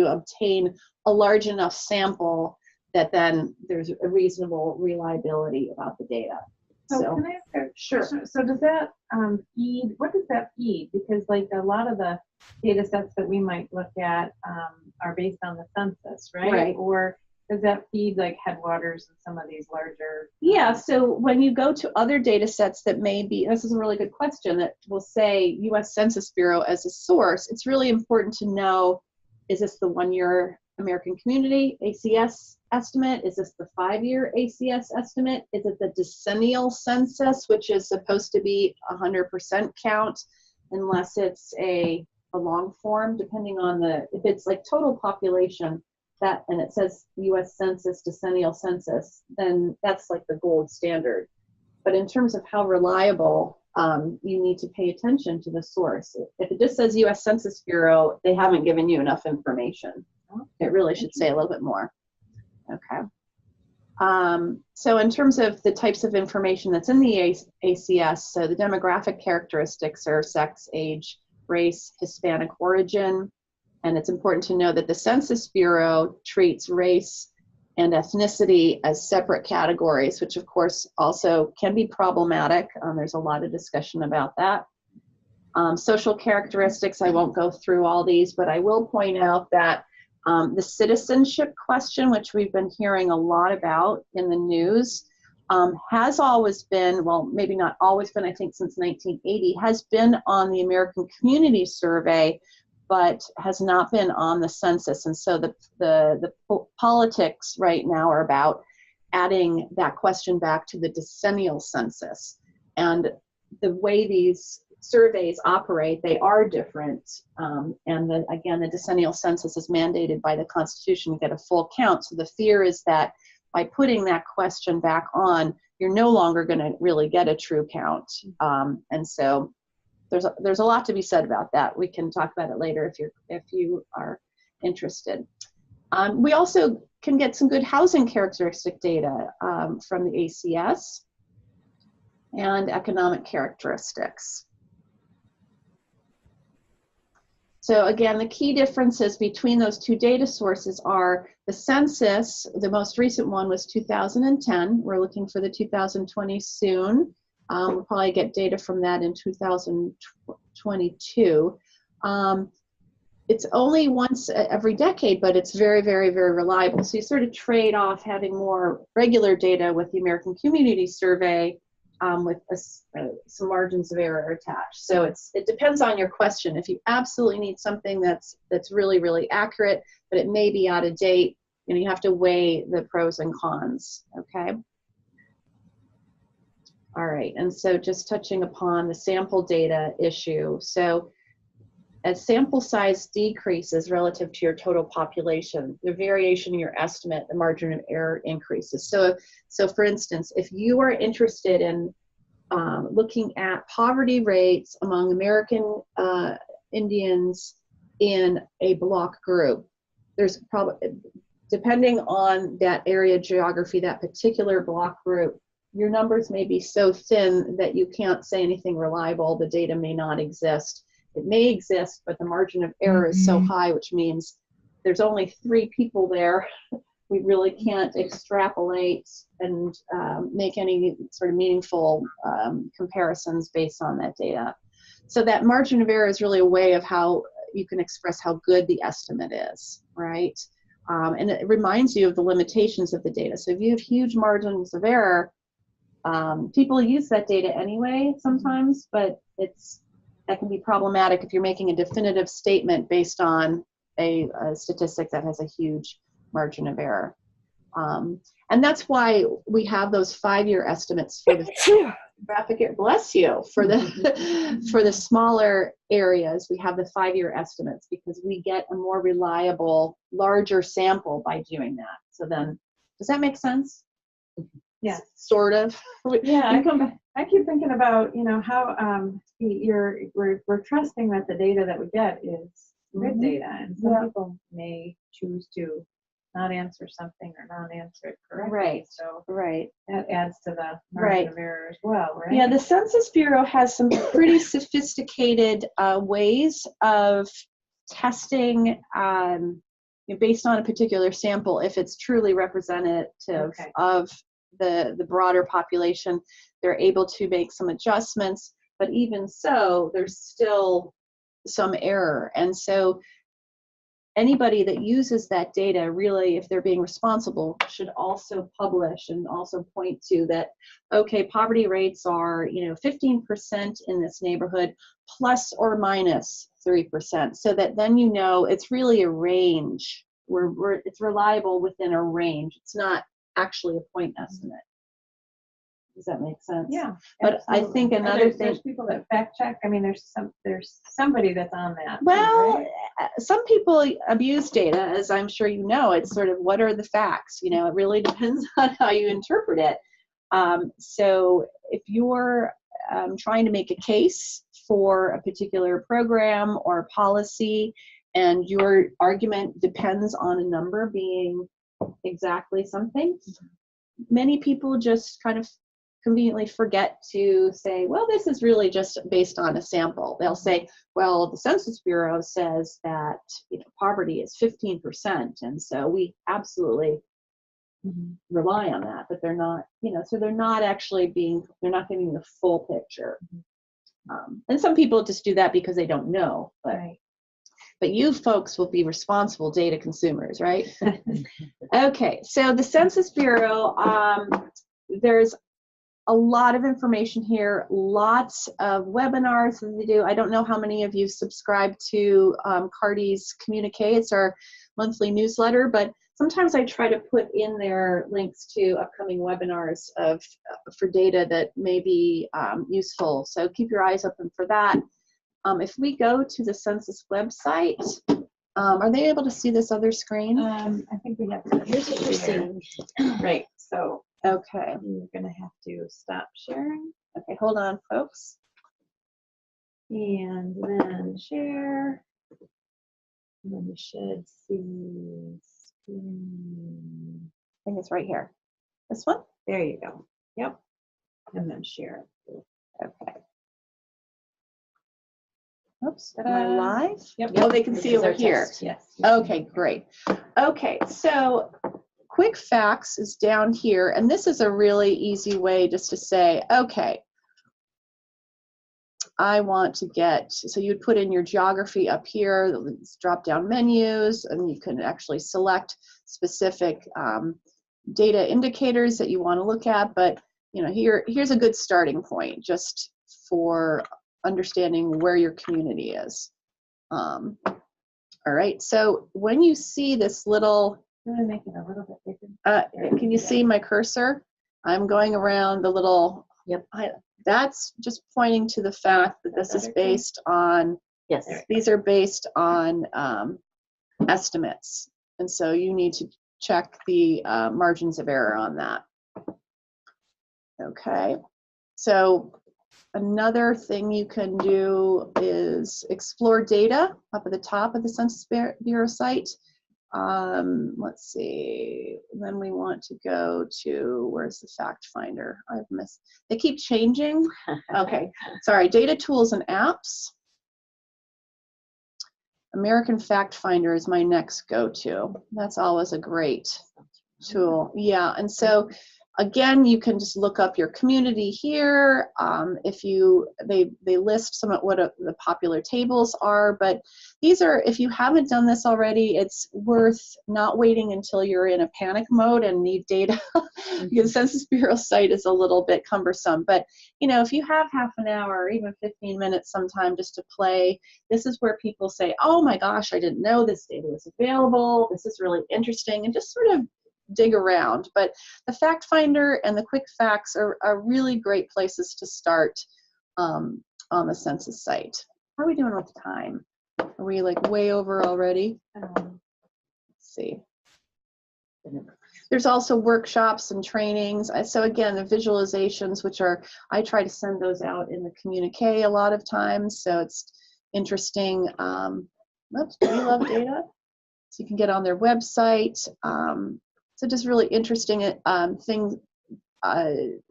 obtain a large enough sample that then there's a reasonable reliability about the data. So can I ask a sure. So does that feed, what does that feed? Because like a lot of the data sets that we might look at are based on the census, right? Right. Or does that feed like Headwaters and some of these larger? Yeah, so when you go to other data sets that may be, this is a really good question, that will say US Census Bureau as a source, it's really important to know, is this the 1-year American Community ACS estimate? Is this the 5-year ACS estimate? Is it the decennial census, which is supposed to be 100% count, unless it's a long form, depending on if it's like total population, that, and it says US Census, decennial census, then that's like the gold standard. But in terms of how reliable, you need to pay attention to the source. If it just says US Census Bureau, they haven't given you enough information. It really should say a little bit more. Okay. So in terms of the types of information that's in the ACS, so the demographic characteristics are sex, age, race, Hispanic origin. And it's important to know that the Census Bureau treats race and ethnicity as separate categories, which of course also can be problematic. There's a lot of discussion about that. Social characteristics, I won't go through all these, but I will point out that the citizenship question, which we've been hearing a lot about in the news, has always been, well, maybe not always been, I think since 1980, has been on the American Community Survey, but has not been on the census. And so the politics right now are about adding that question back to the decennial census. And the way these surveys operate, they are different. And again, the decennial census is mandated by the Constitution to get a full count. So the fear is that by putting that question back on, you're no longer going to really get a true count. And so there's a lot to be said about that. We can talk about it later if you are interested. We also can get some good housing characteristic data from the ACS and economic characteristics. So again, the key differences between those two data sources are the census. The most recent one was 2010. We're looking for the 2020 soon. We'll probably get data from that in 2022. It's only once every decade, but it's very, very, very reliable. So you sort of trade off having more regular data with the American Community Survey with some margins of error attached. So it depends on your question. If you absolutely need something that's really, really accurate, but it may be out of date, you have to weigh the pros and cons, okay? All right, and so just touching upon the sample data issue. So as sample size decreases relative to your total population, the variation in your estimate, the margin of error increases. So for instance, if you are interested in looking at poverty rates among American Indians in a block group, there's probably, depending on that area geography, that particular block group, your numbers may be so thin that you can't say anything reliable. The data may not exist. It may exist, but the margin of error is so high, which means there's only 3 people there. We really can't extrapolate and make any sort of meaningful comparisons based on that data. So that margin of error is really a way of how you can express how good the estimate is, right? And it reminds you of the limitations of the data. So if you have huge margins of error, people use that data anyway sometimes, but that can be problematic if you're making a definitive statement based on a statistic that has a huge margin of error. And that's why we have those 5-year estimates for the graphic. Bless you. For the smaller areas, we have the 5-year estimates because we get a more reliable, larger sample by doing that. So then, does that make sense? Yeah. Sort of. Yeah, I keep thinking about, how we're trusting that the data that we get is good data, and some people may choose to not answer something or not answer it correctly. Right. So right. that adds to the margin of error as well, right? Yeah, the Census Bureau has some pretty sophisticated ways of testing based on a particular sample if it's truly representative of the broader population. They're able to make some adjustments, but even so, there's still some error. And so anybody that uses that data, really, if they're being responsible, should also publish and also point to that, okay, poverty rates are 15% in this neighborhood, plus or minus 3%, so that then it's really a range. It's reliable within a range. It's not actually a point estimate. Does that make sense? Yeah. But absolutely. I think another thing. There's people that fact check. I mean, there's somebody that's on that. Well, too, right? Some people abuse data, as I'm sure you know. It's sort of, what are the facts? It really depends on how you interpret it. So if you're trying to make a case for a particular program or policy, and your argument depends on a number being exactly something, many people just kind of conveniently forget to say, well, this is really just based on a sample. They'll say, well, the Census Bureau says that poverty is 15%, and so we absolutely rely on that, but they're not, so they're not giving the full picture. And some people just do that because they don't know, but you folks will be responsible data consumers, right? Okay, so the Census Bureau, there's a lot of information here, lots of webinars that they do. I don't know how many of you subscribe to Cardi's Communique. It's our monthly newsletter, but sometimes I try to put in there links to upcoming webinars for data that may be useful. So keep your eyes open for that. If we go to the census website, are they able to see this other screen? I think we have to. Here's what you're seeing. Right. So okay, you're gonna have to stop sharing. Okay, hold on, folks. And then share. And then you should see screen. I think it's right here. This one? There you go. Yep. And then share. Okay. Oops, am I live? Yep. Oh, they can see over here. Test. Yes. Okay, great. Okay, so quick facts is down here, and this is a really easy way just to say, okay, I want to get, so you'd put in your geography up here, these drop-down menus, and you can actually select specific data indicators that you want to look at, but here's a good starting point just for understanding where your community is. All right, so when you see this little, I'm gonna make it a little bit bigger. can you see my cursor? I'm going around the little, that's just pointing to the fact that this is based on, these are based on estimates. And so you need to check the margins of error on that. Okay, so another thing you can do is explore data up at the top of the Census Bureau site. Let's see, then we want to go to, where's the fact finder? I've missed, they keep changing. Okay, sorry, data tools and apps. American Fact Finder is my next go-to. That's always a great tool. Yeah, and so Again, you can just look up your community here. They list some of what the popular tables are, but these are, if you haven't done this already, it's worth not waiting until you're in a panic mode and need data because the Census Bureau site is a little bit cumbersome. But if you have half an hour or even 15 minutes sometime just to play, this is where people say, oh my gosh, I didn't know this data was available. This is really interesting, and just sort of dig around. But the Fact Finder and the Quick Facts are really great places to start on the census site. How are we doing with time? Are we like way over already? Let's see. There's also workshops and trainings. So again, the visualizations, which I try to send those out in the communique a lot of times. So it's interesting. Oops, do you love data? So you can get on their website. So just really interesting things,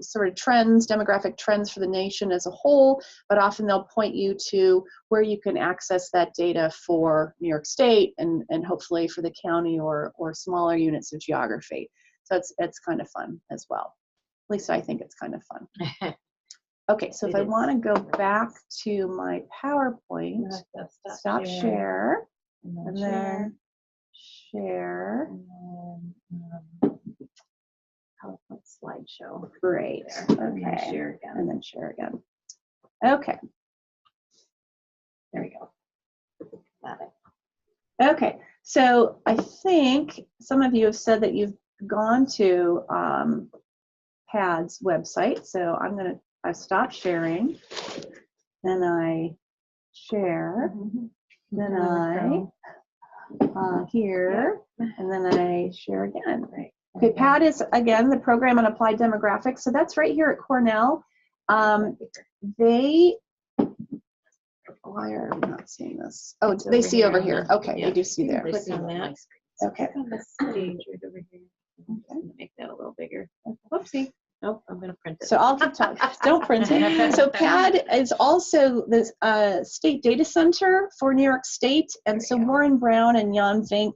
sort of trends, demographic trends for the nation as a whole, but often they'll point you to where you can access that data for New York State and hopefully for the county or smaller units of geography. So it's kind of fun as well. At least I think it's kind of fun. Okay, so if I want to go back to my PowerPoint, stop share, and then share. PowerPoint slideshow. Great. Okay. Share again. And then share again. Okay. There we go. Got it. Okay. So I think some of you have said that you've gone to PAD's website. So I stop sharing. Then I share. Then I here. And then I share again. Right. Okay, PAD is, again, the Program on Applied Demographics. So that's right here at Cornell. Why are we not seeing this? Oh, they see over here. Okay, they do see there. Click on that. Okay. Click on the stage right over here. Okay. Make that a little bigger. Whoopsie. Nope, I'm going to print it. So I'll keep talking. Don't print it. So PAD is also the state data center for New York State. And so Warren Brown and Jan Vink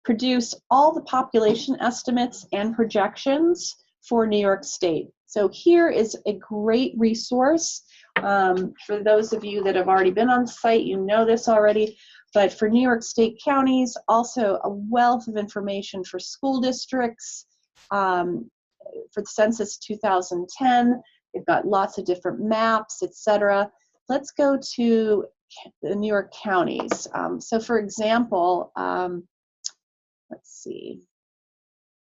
produce all the population estimates and projections for New York State. So here is a great resource. For those of you that have already been on site, you know this already, but for New York State counties, also a wealth of information for school districts. For the Census 2010, they've got lots of different maps, etc. Let's go to the New York counties. So for example, let's see.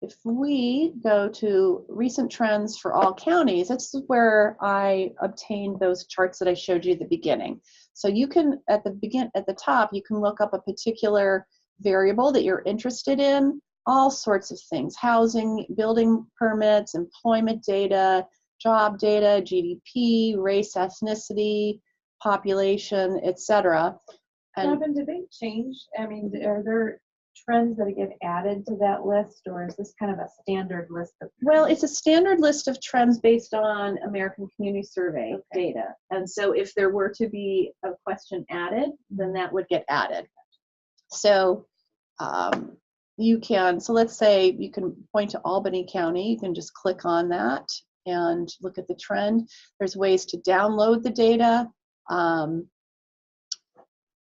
If we go to recent trends for all counties, this is where I obtained those charts that I showed you at the beginning. So you can, at the top, you can look up a particular variable that you're interested in, all sorts of things: housing, building permits, employment data, job data, GDP, race, ethnicity, population, etc. Robin, did they change? I mean, are there trends that get added to that list, or is this kind of a standard list of trends? Well, it's a standard list of trends based on American Community Survey data. And so if there were to be a question added, then that would get added. So you can, so let's say you can point to Albany County. You can just click on that and look at the trend. There's ways to download the data.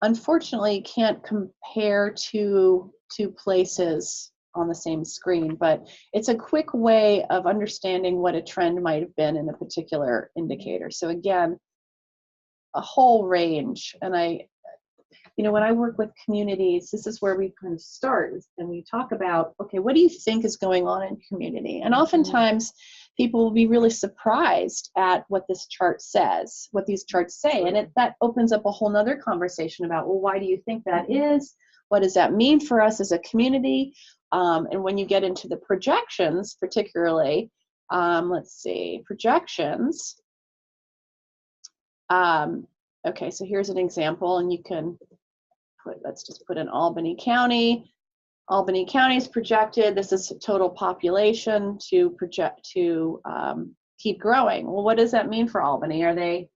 Unfortunately, you can't compare two places on the same screen, but it's a quick way of understanding what a trend might have been in a particular indicator. So again, a whole range. And when I work with communities, this is where we kind of start, and we talk about, okay, what do you think is going on in community? And oftentimes people will be really surprised at what this chart says, what these charts say. And that opens up a whole nother conversation about, well, why do you think that is? What does that mean for us as a community? And when you get into the projections, particularly, let's see, projections. Okay, so here's an example, and you can let's just put in Albany County. Albany County is projected, this is total population, to keep growing. Well, what does that mean for Albany? Are they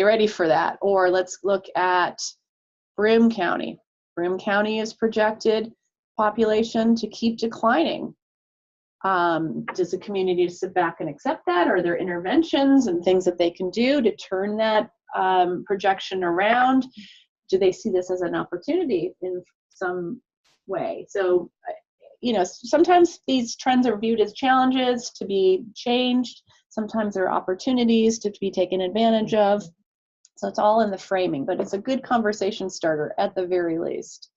ready for that? Or let's look at Broome County. Broome County is projected population to keep declining. Does the community sit back and accept that? Are there interventions and things that they can do to turn that projection around? Do they see this as an opportunity in some way? So, you know, sometimes these trends are viewed as challenges to be changed. Sometimes they're opportunities to be taken advantage of. So it's all in the framing, but it's a good conversation starter at the very least.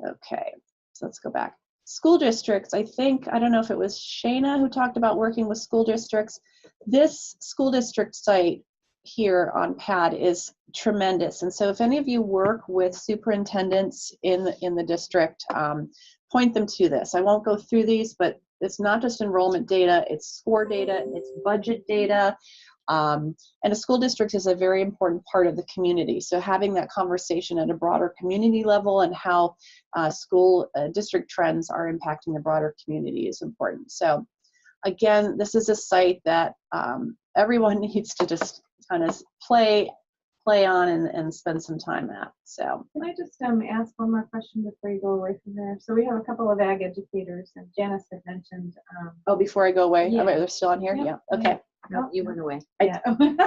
Okay, so let's go back. School districts, I don't know if it was Shayna who talked about working with school districts. This school district site here on PAD is tremendous. And so if any of you work with superintendents in the district, point them to this. I won't go through these, but it's not just enrollment data, it's score data, it's budget data. And a school district is a very important part of the community. So having that conversation at a broader community level and how school district trends are impacting the broader community is important. So again, this is a site that everyone needs to just kind of play on and spend some time at. So can I just ask one more question before you go away from there? So we have a couple of ag educators, and Janice had mentioned. Oh, before I go away? Yeah. Oh, wait, they're still on here? Yeah. Okay. No, you went away. Yeah.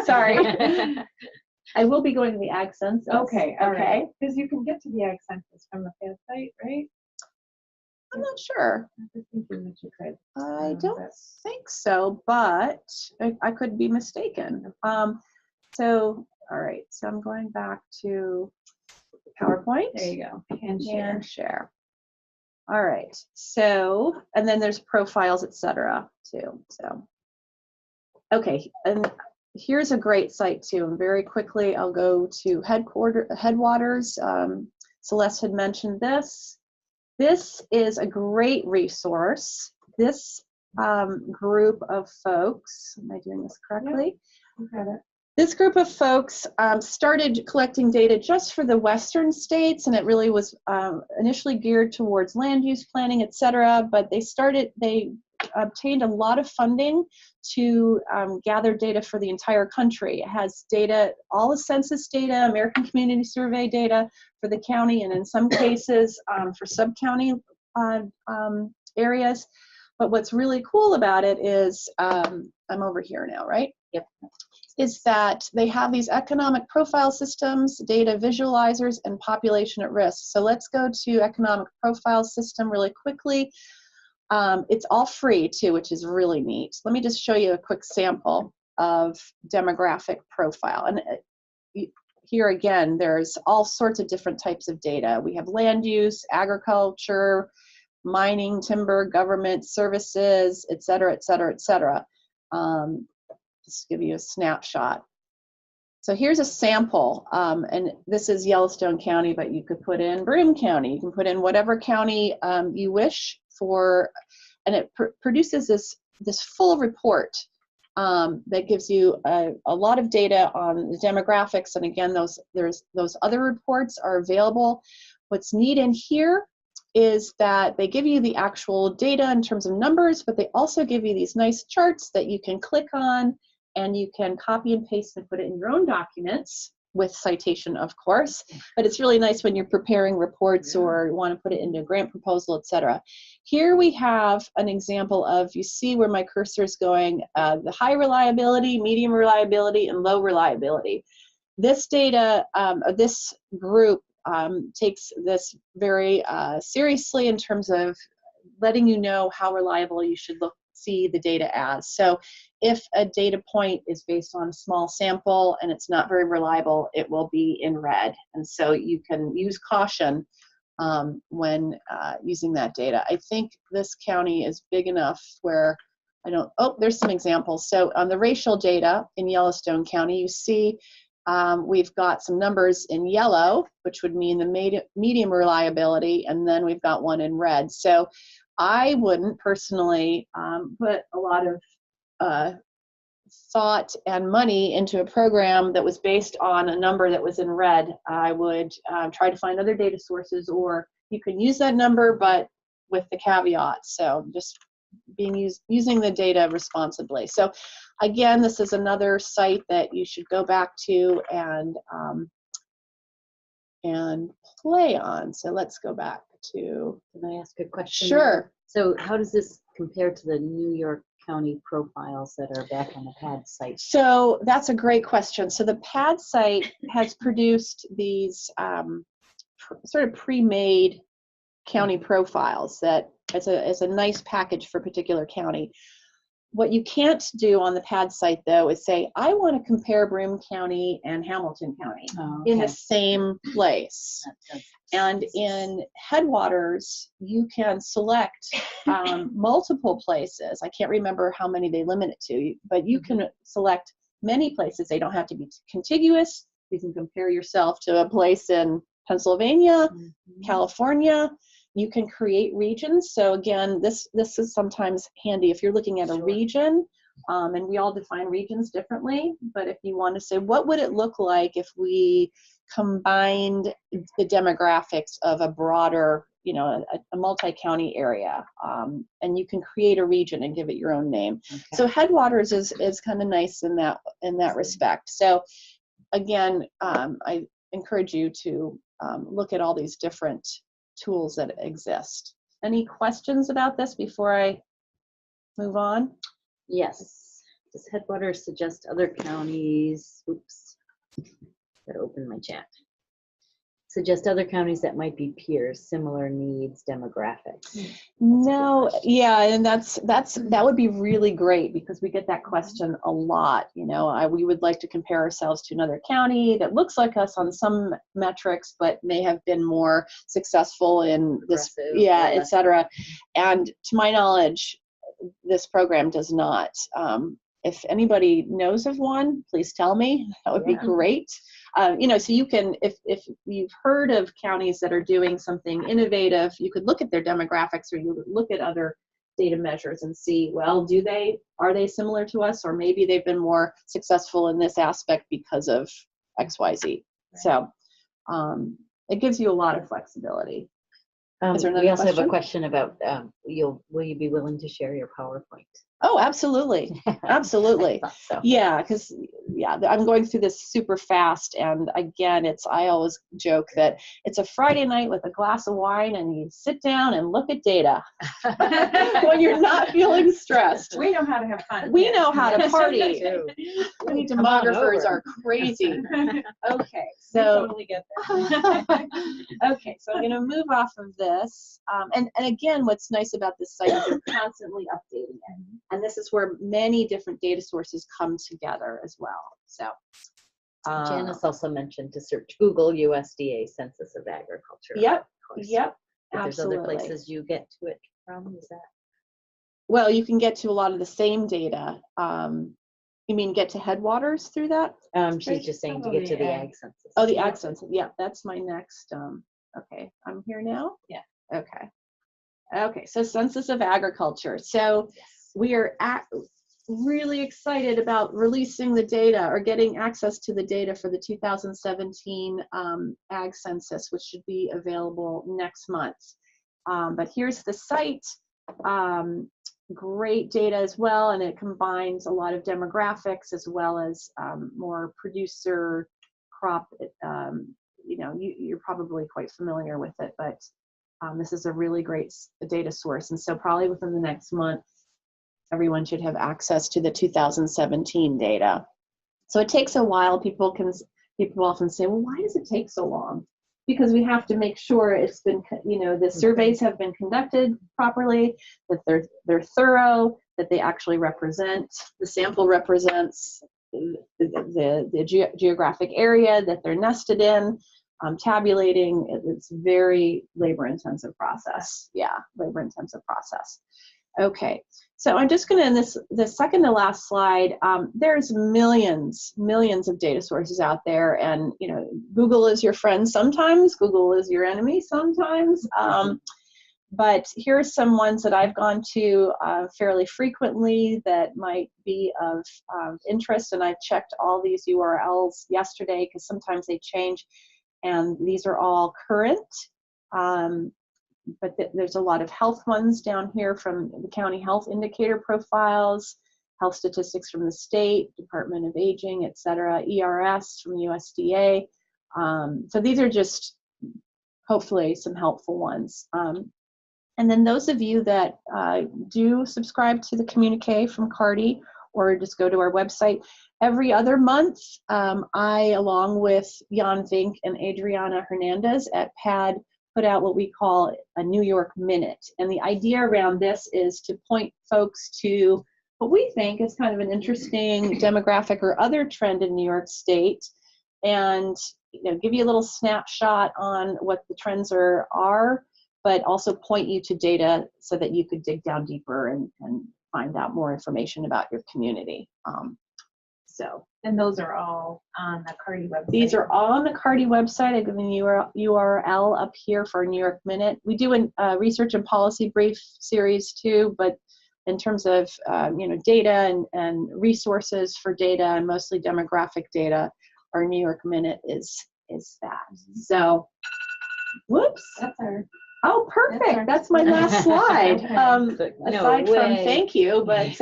Sorry. I will be going to the ag census. Okay. Okay. Because you can get to the ag census from the PAD site, right? I'm not sure. I'm just thinking that you could. I don't think so, but I could be mistaken. So, all right. So I'm going back to PowerPoint. There you go. And share. All right. So, and then there's profiles, etc. too. So, okay. And here's a great site too. And very quickly, I'll go to Headwaters. Celeste had mentioned this. This is a great resource. This group of folks, am I doing this correctly? You got it. This group of folks started collecting data just for the Western states, and it really was initially geared towards land use planning, et cetera, but they obtained a lot of funding to gather data for the entire country. It has data, all the census data, American Community Survey data for the county, and in some cases for sub-county areas. But what's really cool about it is, I'm over here now, right? Yep. Is that they have these economic profile systems, data visualizers, and population at risk. So let's go to economic profile system really quickly. It's all free too, which is really neat. Let me just show you a quick sample of demographic profile. And here again, there's all sorts of different types of data. We have land use, agriculture, mining, timber, government services, et cetera, et cetera, et cetera. Just give you a snapshot. So here's a sample, and this is Yellowstone County, but you could put in Broome County. You can put in whatever county you wish for, and it produces this full report that gives you a lot of data on the demographics. And again, those other reports are available. What's neat in here is that they give you the actual data in terms of numbers, but they also give you these nice charts that you can click on, and you can copy and paste and put it in your own documents with citation, of course. But it's really nice when you're preparing reports or want to put it into a grant proposal, etc. Here we have an example of, you see where my cursor is going, the high reliability, medium reliability, and low reliability. This data, this group takes this very seriously in terms of letting you know how reliable you should see the data as. So if a data point is based on a small sample and it's not very reliable, it will be in red. And so you can use caution when using that data. I think this county is big enough where there's some examples. So on the racial data in Yellowstone County, you see we've got some numbers in yellow, which would mean the medium reliability, and then we've got one in red. So I wouldn't personally put a lot of thought and money into a program that was based on a number that was in red. I would try to find other data sources, or you can use that number, but with the caveat. So just using the data responsibly. So again, this is another site that you should go back to and and play on. So let's go back to. Can I ask a question? Sure. So how does this compare to the New York County profiles that are back on the PAD site? So that's a great question. So the PAD site has produced these sort of pre-made county profiles that as a nice package for a particular county. What you can't do on the PAD site, though, is say, I want to compare Broome County and Hamilton County in the same place. And in Headwaters, you can select multiple places. I can't remember how many they limit it to, but you can select many places. They don't have to be contiguous. You can compare yourself to a place in Pennsylvania, California. You can create regions. So again, this is sometimes handy if you're looking at a region, and we all define regions differently. But if you want to say, what would it look like if we combined the demographics of a broader, a multi-county area, and you can create a region and give it your own name. Okay. So Headwaters is kind of nice in that respect. So again, I encourage you to look at all these different tools that exist. Any questions about this before I move on? Yes. Does Headwaters suggest other counties? Oops. Gotta open my chat. Suggest other counties that might be peers, similar needs, demographics. No, yeah, and that would be really great because we get that question a lot. We would like to compare ourselves to another county that looks like us on some metrics, but may have been more successful in this, et cetera. And to my knowledge, this program does not. If anybody knows of one, please tell me. That would be great. So you can, if you've heard of counties that are doing something innovative, you could look at their demographics or you could look at other data measures and see, well, are they similar to us, or maybe they've been more successful in this aspect because of XYZ. Right. So it gives you a lot of flexibility. We also have a question about, will you be willing to share your PowerPoint? Oh, absolutely. Absolutely. So. Yeah, because I'm going through this super fast. And again, I always joke that it's a Friday night with a glass of wine and you sit down and look at data when you're not feeling stressed. We know how to have fun. We know how to party. We demographers are crazy. Okay, so totally get that. Okay, so I'm going to move off of this. And again, what's nice about this site is you're constantly updating it. And this is where many different data sources come together as well. So Janice also mentioned to search Google USDA Census of Agriculture. Yep. If there's other places you get to it from, is that? Well, you can get to a lot of the same data. You mean get to Headwaters through that? She's just saying to get to the Ag Census. Oh, the Ag Census. Yeah, that's my next. Okay, I'm here now? Yeah. Okay, so Census of Agriculture. So we are really excited about releasing the data or getting access to the data for the 2017 Ag Census, which should be available next month. But here's the site. Great data as well, and it combines a lot of demographics as well as more producer crop. You're probably quite familiar with it, but this is a really great data source. And so probably within the next month, everyone should have access to the 2017 data. So it takes a while. People often say, well, why does it take so long? Because we have to make sure it's been, the surveys have been conducted properly, that they're thorough, that they actually represent, the sample represents the geographic area that they're nested in. Tabulating, it's very labor-intensive process. Yeah, labor-intensive process. Okay, so I'm just going to, in the second to last slide, there's millions of data sources out there, and Google is your friend sometimes, Google is your enemy sometimes. But here's some ones that I've gone to fairly frequently that might be of interest, and I've checked all these URLs yesterday because sometimes they change. And these are all current, but there's a lot of health ones down here from the county health indicator profiles, health statistics from the state, Department of Aging, et cetera, ERS from USDA, So these are just hopefully some helpful ones. And then those of you that do subscribe to the communique from CARDI or just go to our website, every other month, I, along with Jan Vink and Adriana Hernandez at PAD, put out what we call a New York Minute. And the idea around this is to point folks to what we think is kind of an interesting demographic or other trend in New York State, and give you a little snapshot on what the trends are, but also point you to data so that you could dig down deeper and find out more information about your community. And those are all on the CARDI website. These are all on the CARDI website. I've given you URL up here for New York Minute. We do a research and policy brief series too, but in terms of data and resources for data, and mostly demographic data, our New York Minute is that. So, whoops. That's our. Oh, perfect. That's my last slide. Aside from thank you, but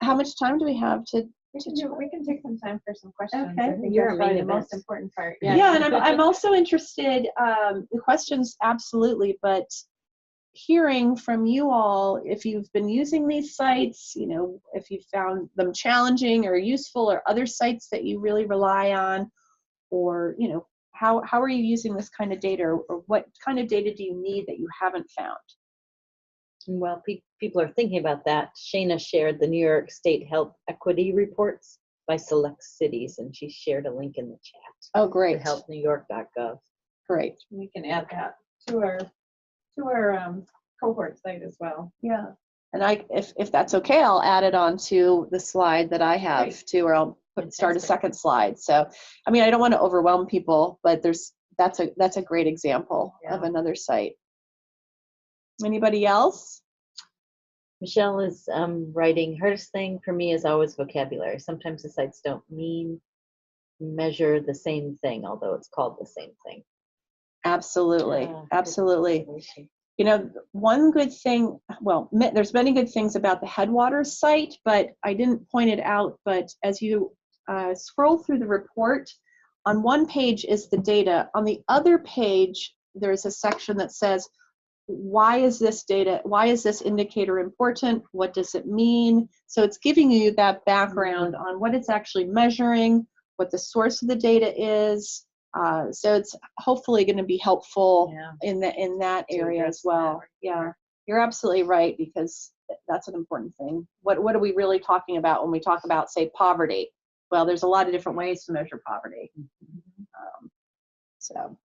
how much time do we have to? We can take some time for some questions. Okay. I think You're that's probably the amazing. most important part. Yeah, and I'm also interested, the questions, absolutely, but hearing from you all, if you've been using these sites, if you found them challenging or useful, or other sites that you really rely on, or, how are you using this kind of data, or what kind of data do you need that you haven't found? Well, people are thinking about that. Shana shared the New York State Health Equity Reports by select cities, and she shared a link in the chat. Oh, great. To healthnewyork.gov. Great. We can add that to our cohort site as well. Yeah. And if that's okay, I'll add it on to the slide that I have too, or I'll start a second slide. So, I don't want to overwhelm people, but that's a great example of another site. Anybody else? Michelle is writing, hardest thing for me is always vocabulary. Sometimes the sites don't measure the same thing, although it's called the same thing. Absolutely. Absolutely. One good thing, well, there's many good things about the Headwaters site, but I didn't point it out, but as you scroll through the report, on one page is the data. On the other page, there's a section that says, why is this indicator important? What does it mean? So it's giving you that background on what it's actually measuring, what the source of the data is. So it's hopefully going to be helpful in that area as well. Yeah, you're absolutely right, because that's an important thing. What are we really talking about when we talk about, say, poverty? Well, there's a lot of different ways to measure poverty. So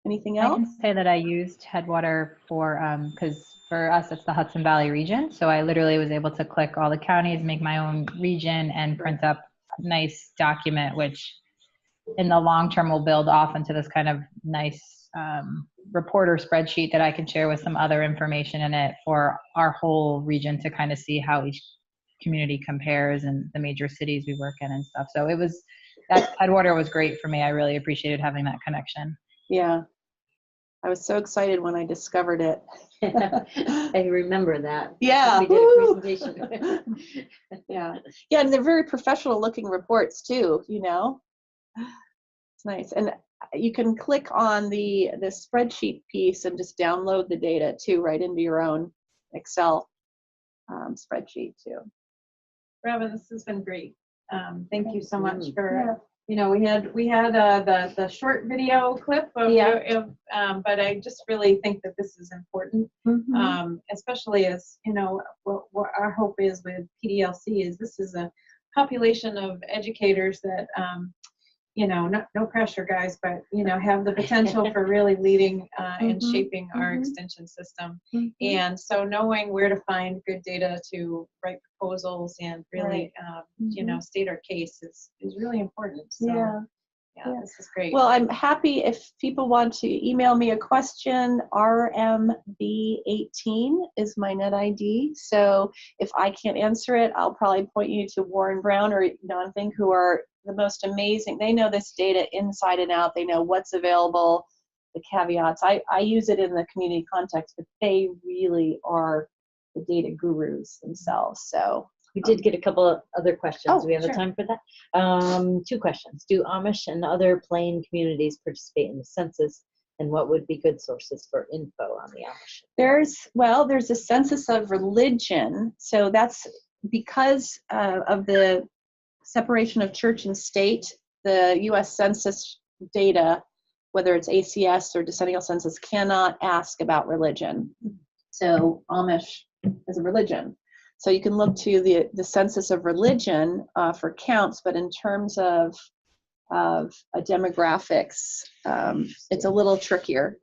anything else? I can say that I used Headwater because for us it's the Hudson Valley region. So I literally was able to click all the counties, make my own region, and print up a nice document, which in the long term will build off into this kind of nice reporter spreadsheet that I can share with some other information in it for our whole region to kind of see how each community compares and the major cities we work in and stuff. So that Headwater was great for me. I really appreciated having that connection. Yeah, I was so excited when I discovered it. I remember that. Yeah. We did a presentation. Yeah, and they're very professional looking reports too, It's nice. And you can click on the spreadsheet piece and just download the data too, right into your own Excel spreadsheet too. Robin, this has been great. Thank you so much for, we had the short video clip of, but I just really think that this is important, especially as, what our hope is with PDLC is this is a population of educators that, no pressure, guys, but, have the potential for really leading and shaping our extension system. And so knowing where to find good data to write proposals and really, state our case is really important. So, yeah, this is great. Well, I'm happy if people want to email me a question. RMB18 is my net ID. So if I can't answer it, I'll probably point you to Warren Brown or Don Fink, who are the most amazing. They know this data inside and out. They know what's available, the caveats. I use it in the community context, but they really are the data gurus themselves. So We did get a couple of other questions. Oh, Do we have the sure. time for that? 2 questions. Do Amish and other plain communities participate in the census? And what would be good sources for info on the Amish? There's a census of religion. So that's because of the separation of church and state, the U.S. Census data, whether it's ACS or decennial census, cannot ask about religion. So Amish is a religion. So you can look to the census of religion for counts, but in terms of demographics, it's a little trickier.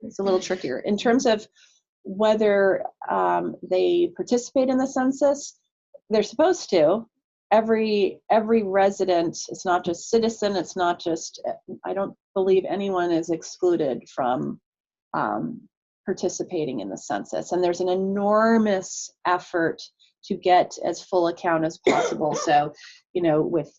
In terms of whether they participate in the census, they're supposed to. Every resident, it's not just citizen, it's not just, I don't believe anyone is excluded from participating in the census. And there's an enormous effort to get as full a count as possible. So, with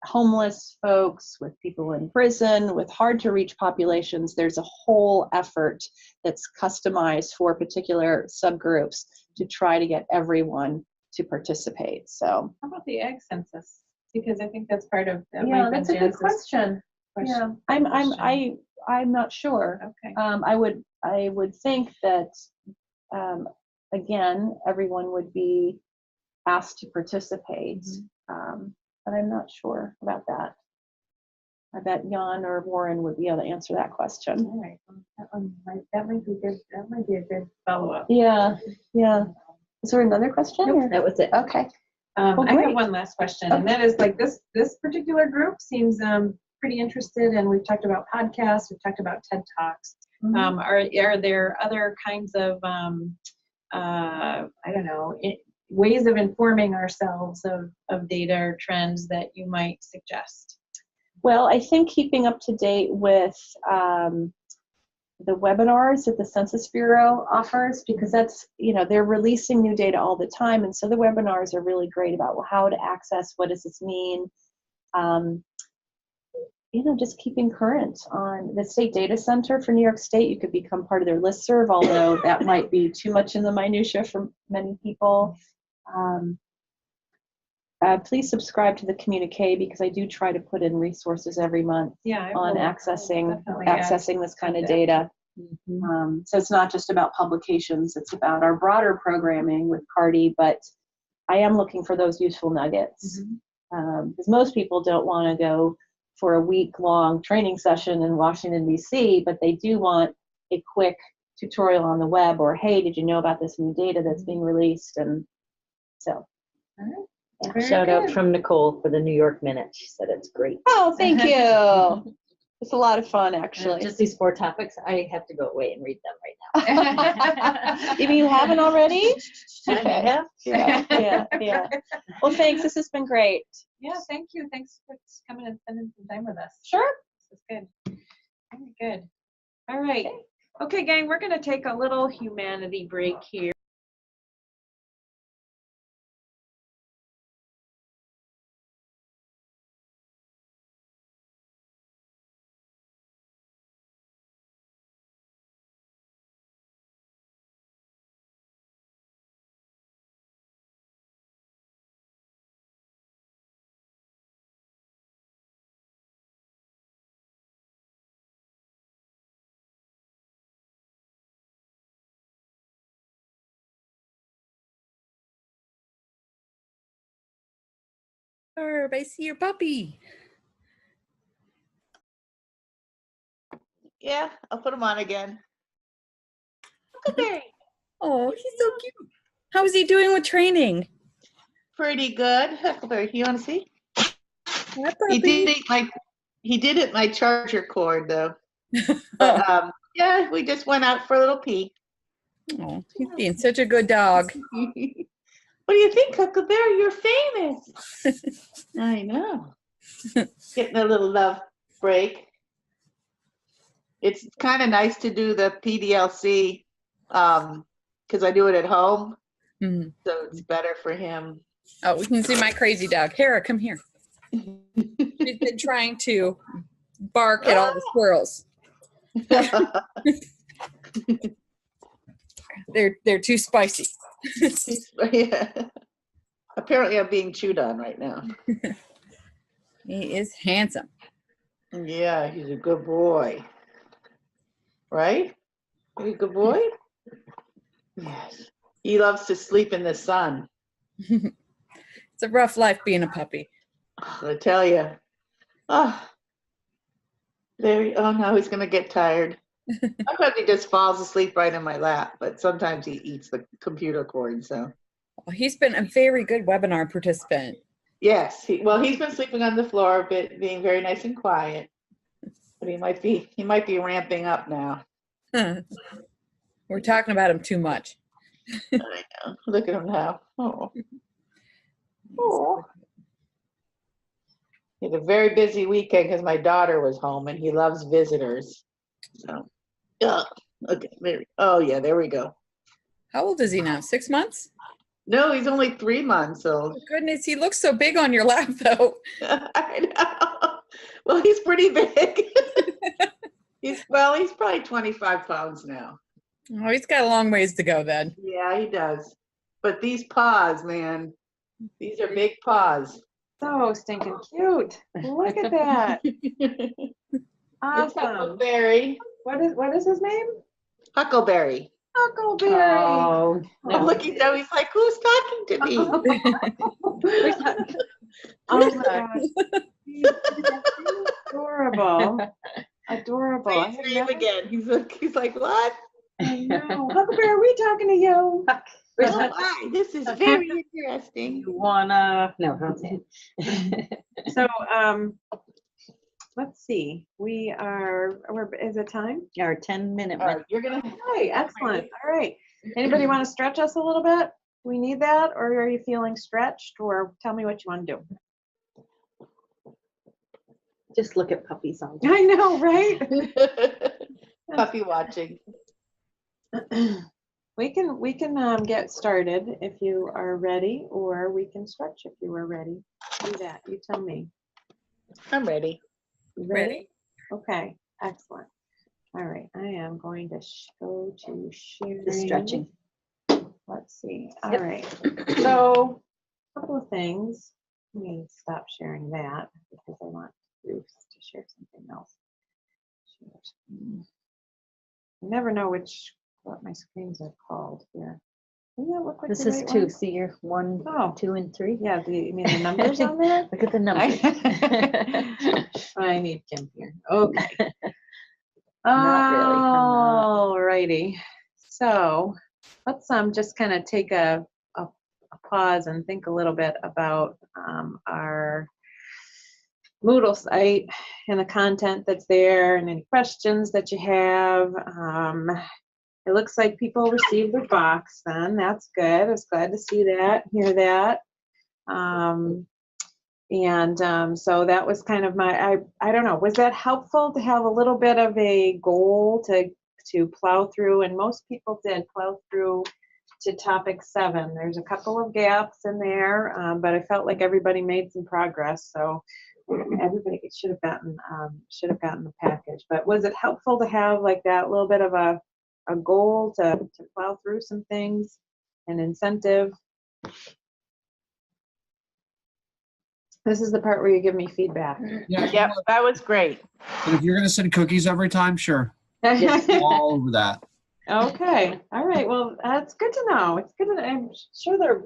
homeless folks, with people in prison, with hard to reach populations, there's a whole effort that's customized for particular subgroups to try to get everyone to participate. So How about the ag census? Because I think that's part of that. yeah, that's a good question. Yeah, I'm not sure. Okay. I would think that again, everyone would be asked to participate, but I'm not sure about that. I bet Jan or Warren would be able to answer that question. All right. That might be good. That might be a good follow-up. Yeah. Is there another question? Nope, that was it. Okay. I great. have one last question, and that is like this particular group seems pretty interested, and we've talked about podcasts, we've talked about TED Talks. Are there other kinds of I don't know, ways of informing ourselves of data or trends that you might suggest? Well, I think keeping up to date with the webinars that the Census Bureau offers, because that's, they're releasing new data all the time. And so the webinars are really great about how to access, what does this mean? Just keeping current on the State Data Center for New York State. You could become part of their listserv, although that might be too much in the minutia for many people. Please subscribe to the communique, because I do try to put in resources every month on accessing this kind of data. So it's not just about publications, it's about our broader programming with CARDI, but I am looking for those useful nuggets, because most people don't want to go for a week-long training session in Washington, D.C., but they do want a quick tutorial on the web, or, hey, did you know about this new data that's being released? And so. All right. Yeah. Shout out from Nicole for the New York Minute. She said it's great. Oh, thank you. It's a lot of fun, actually. Just these 4 topics, I have to go away and read them right now. Even you haven't already? I have. Yeah. Well, thanks. This has been great. Yeah, thank you. Thanks for coming and spending some time with us. Sure. This is good. Very good. All right. Okay, gang, we're going to take a little humanity break here. Barb, I see your puppy. Yeah, I'll put him on again. Huckleberry. Oh, he's so cute. How is he doing with training? Pretty good. Huckleberry, you want to see? Hi, He puppy. did eat my charger cord though. But yeah, we just went out for a little pee. Oh, he's being such a good dog. What do you think, Huckleberry? You're famous. I know. Getting a little love break. It's kind of nice to do the PDLC because I do it at home. Mm-hmm. So it's better for him. Oh, we can see my crazy dog. Hera, come here. She's been trying to bark at all the squirrels. They're too spicy. Yeah. Apparently I'm being chewed on right now. He is handsome. Yeah, he's a good boy. Right? He's a good boy? Yes. He loves to sleep in the sun. It's a rough life being a puppy. I tell you. Oh, oh no, he's gonna get tired. Sometimes he just falls asleep right in my lap, but sometimes he eats the computer cord. So Well, he's been a very good webinar participant. yes, he's been sleeping on the floor, but being very nice and quiet. But he might be ramping up now. We're talking about him too much. I know. Look at him now. Oh. Oh. He had a very busy weekend because my daughter was home, and he loves visitors. So, okay, oh yeah, there we go. How old is he now? 6 months? No, he's only 3 months old. Oh, goodness, he looks so big on your lap, though. I know. Well, he's pretty big. He's probably 25 pounds now. Oh, he's got a long ways to go then. Yeah, he does. But these paws, man, these are big paws. So stinking cute. Look at that. It's Awesome. Huckleberry. What is his name? Huckleberry. Huckleberry. Oh, I'm looking down. He's like, who's talking to me? Oh my gosh. He's adorable. Adorable. Say his name again. He's like, what? I know. Huckleberry, are we talking to you? Oh, hi. This is very interesting. You wanna? No, don't say it. So, let's see. Is it time? Our 10-minute. All right, you're gonna. Hi, excellent. All right. Anybody want to stretch us a little bit? Do we need that, or are you feeling stretched? Or tell me what you want to do. Just look at puppies all day. I know, right? Puppy watching. We can get started if you are ready, or we can stretch if you are ready. Do that. You tell me. I'm ready. You Ready? Okay. Excellent. All right. I am going to go to sharing. The stretching. Let's see. All Yep. right. So, a couple of things. Let me stop sharing that because I want Bruce to share something else. Share screen. I never know what my screens are called here. Doesn't that look like This the is right 2. one? See your 1, Oh. 2, and 3. Yeah, you mean the numbers on there? Look at the numbers. I need Kim here. Okay. Not really, I'm not. All righty. So let's just kind of take a pause and think a little bit about our Moodle site and the content that's there and any questions that you have. It looks like people received their box then. That's good. I was glad to see that, hear that. So that was kind of I don't know, was that helpful to have a little bit of a goal to plow through? And most people did plow through to topic 7. There's a couple of gaps in there, but I felt like everybody made some progress. So everybody should have gotten the package. But was it helpful to have like that little bit of a goal to plow through some things, an incentive? This is the part where you give me feedback. Yeah. Yep, that was great. And if you're going to send cookies every time, sure. All over that. Okay. All right. Well, that's good to know. It's good to know. I'm sure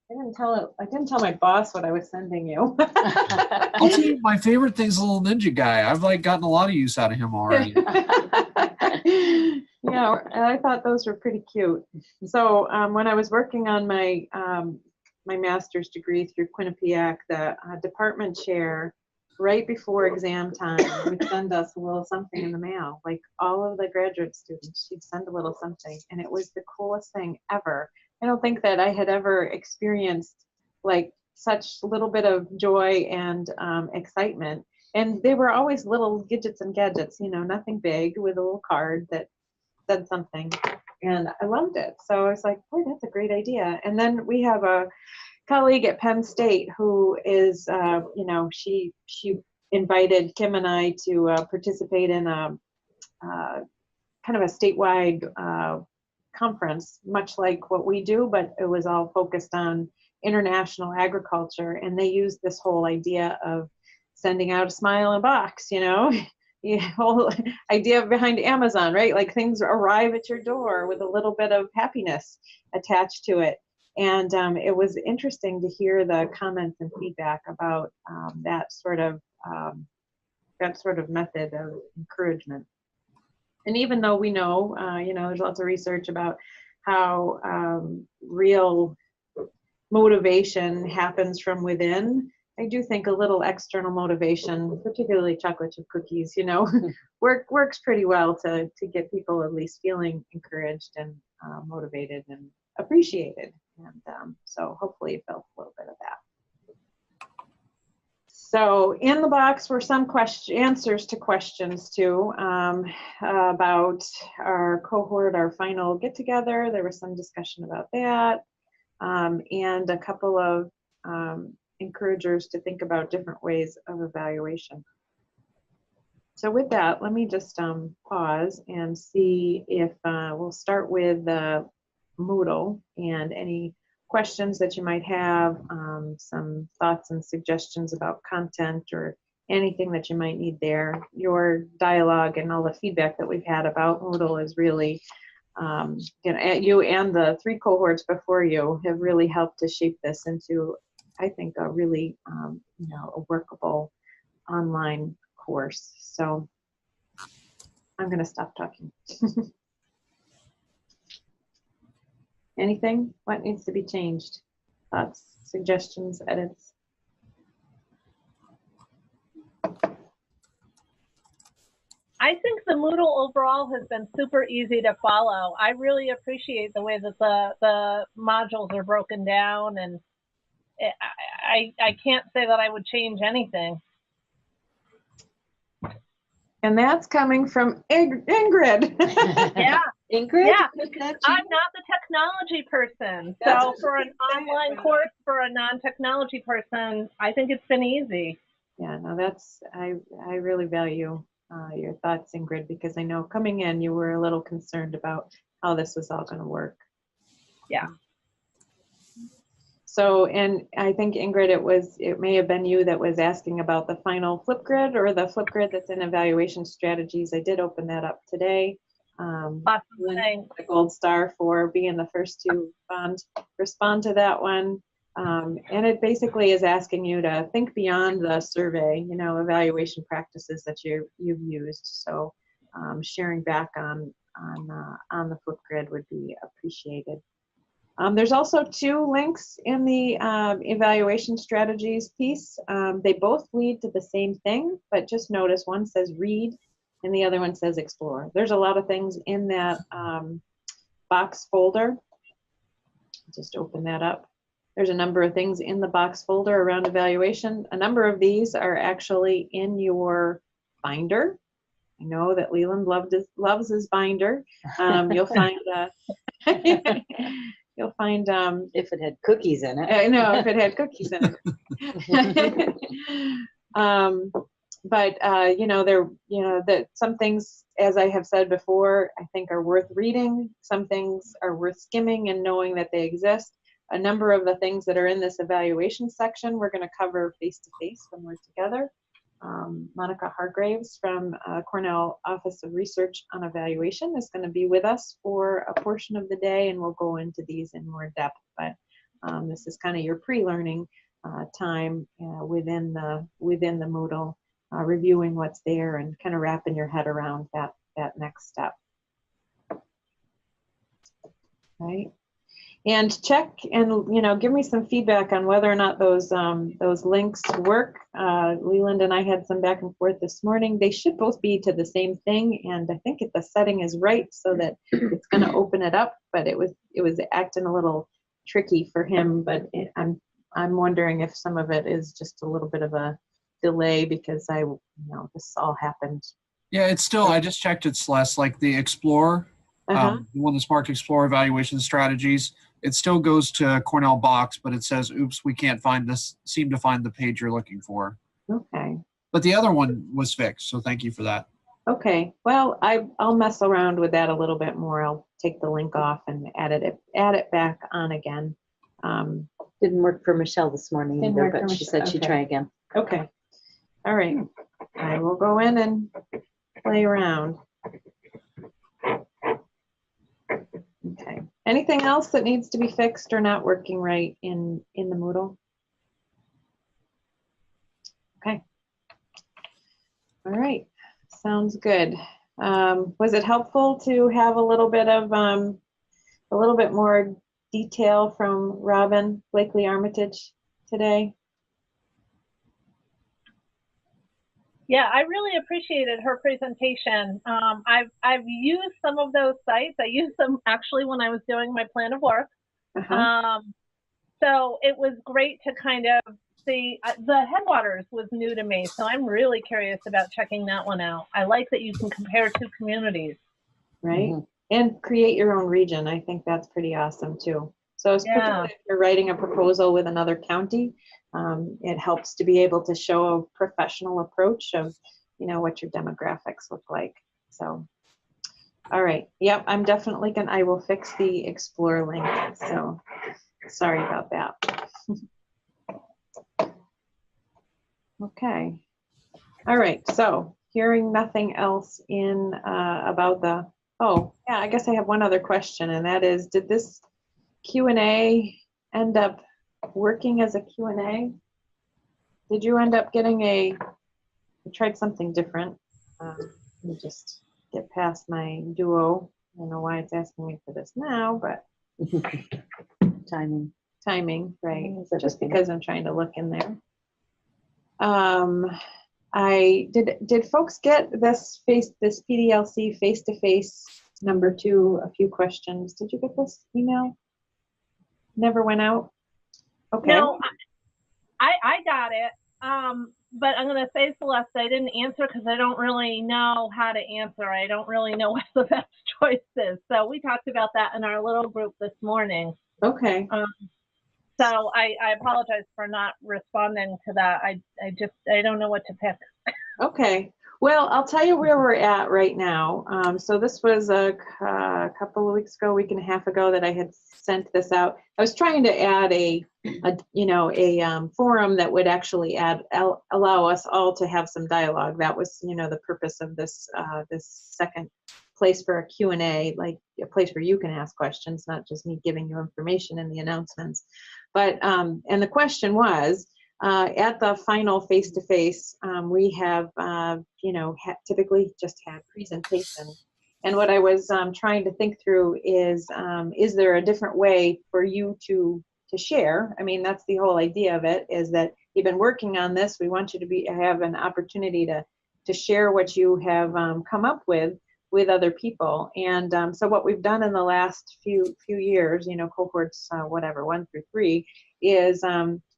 I didn't tell my boss what I was sending you. I'll tell you, my favorite thing's the little ninja guy. I've gotten a lot of use out of him already. Yeah, and I thought those were pretty cute. So when I was working on my my master's degree through Quinnipiac, the department chair, right before exam time, would send us a little something in the mail. Like all of the graduate students, she'd send a little something, and it was the coolest thing ever. I don't think that I had ever experienced like such little bit of joy and excitement. And they were always little gadgets and gadgets, nothing big, with a little card that said something. And I loved it. So I was like, boy, that's a great idea. And then we have a colleague at Penn State who is, she invited Kim and I to participate in a kind of a statewide conference, much like what we do, but it was all focused on international agriculture, and they use this whole idea of sending out a smile in a box, you know. The whole idea behind Amazon, right? Like things arrive at your door with a little bit of happiness attached to it. And it was interesting to hear the comments and feedback about that sort of method of encouragement. And even though we know, you know, there's lots of research about how real motivation happens from within, I do think a little external motivation, particularly chocolate chip cookies, you know, works pretty well to get people at least feeling encouraged and motivated and appreciated. And so hopefully you felt a little bit of that. So in the box were some answers to questions too, about our cohort, our final get together. There was some discussion about that, and a couple of encouragers to think about different ways of evaluation. So with that, let me just pause and see if we'll start with Moodle and any questions that you might have, some thoughts and suggestions about content or anything that you might need there. Your dialogue and all the feedback that we've had about Moodle is really, you know, you and the 3 cohorts before you have really helped to shape this into, I think, a really, you know, a workable online course. So I'm going to stop talking. Anything? What needs to be changed? Thoughts, suggestions, edits? I think the Moodle overall has been super easy to follow. I really appreciate the way that the modules are broken down, and I can't say that I would change anything. And that's coming from Ingrid. Yeah. Ingrid? Yeah, I'm not the technology person. So for an online course for a non-technology person, I think it's been easy. Yeah, no, that's, I really value your thoughts, Ingrid, because I know coming in you were a little concerned about how this was all going to work. Yeah. So, and I think, Ingrid, it may have been you that was asking about the final Flipgrid or the Flipgrid that's in evaluation strategies. I did open that up today. Awesome. The gold star for being the first to respond to that one. And it basically is asking you to think beyond the survey, you know, evaluation practices that you've used. So sharing back on the Flipgrid would be appreciated. There's also 2 links in the evaluation strategies piece. They both lead to the same thing, but just notice one says read and the other one says explore. There's a lot of things in that box folder. Just open that up. There's a number of things in the box folder around evaluation. A number of these are actually in your binder. I know that Leland loves his binder. You'll find you'll find if it had cookies in it. I know, if it had cookies in it. But you know, that some things, as I have said before, I think are worth reading. Some things are worth skimming and knowing that they exist. A number of the things that are in this evaluation section we're going to cover face-to-face when we're together. Monica Hargraves from Cornell Office of Research on Evaluation is going to be with us for a portion of the day, and we'll go into these in more depth. But this is kind of your pre-learning time within the Moodle, reviewing what's there and kind of wrapping your head around that next step. Right. And check and, you know, give me some feedback on whether or not those links work. Leland and I had some back and forth this morning. They should both be to the same thing, and I think if the setting is right so that it's going to open it up. But it was acting a little tricky for him. But I'm wondering if some of it is just a little bit of a delay because this all happened. Yeah, it's still. I just checked. It's less like the Explore. The one that's marked Explore Evaluation Strategies, it still goes to Cornell Box, but it says, oops, we can't seem to find the page you're looking for. Okay. But the other one was fixed, so thank you for that. Okay, well, I'll mess around with that a little bit more. I'll take the link off and add it back on again. Didn't work for Michelle this morning Didn't either, work for but she Michelle, said she'd okay. try again. Okay. All right. I will go in and play around. Okay. Anything else that needs to be fixed or not working right in the Moodle? Okay. All right. Sounds good. Was it helpful to have a little bit more detail from Robin Blakely Armitage today? Yeah, I really appreciated her presentation. I've used some of those sites. I used them actually when I was doing my plan of work. So it was great to kind of see. The Headwaters was new to me, so I'm really curious about checking that one out. I like that you can compare two communities. Right? And create your own region. I think that's pretty awesome too. So particularly if you're writing a proposal with another county, it helps to be able to show a professional approach of, what your demographics look like. So, all right. Yep, I'm definitely I will fix the Explore link. So sorry about that. Okay. All right. So hearing nothing else in about the, oh, yeah, I guess I have one other question, and that is, did this Q&A end up working as a Q&A? Did you end up getting I tried something different. Let me just get past my Duo. I don't know why it's asking me for this now, but Timing, right? So Just because I'm trying to look in there. Did folks get this PDLC face-to-face number 2, a few questions? Did you get this email? Never went out? Okay. No, I got it. But I'm going to say, Celeste, I didn't answer because I don't really know how to answer. I don't really know what the best choice is. So we talked about that in our little group this morning. Okay. So I apologize for not responding to that. I don't know what to pick. Okay. Well, I'll tell you where we're at right now. So this was a couple of weeks ago, week and a half ago, that I had sent this out. I was trying to add a forum that would actually allow us all to have some dialogue. That was, the purpose of this this second place for a Q&A, like a place where you can ask questions, not just me giving you information in the announcements. But and the question was, at the final face-to-face, we have, typically just had presentation. And what I was trying to think through is there a different way for you to share? I mean, that's the whole idea of it, is that you've been working on this. We want you to have an opportunity to share what you have come up with other people. And so what we've done in the last few years, cohorts, 1 through 3, is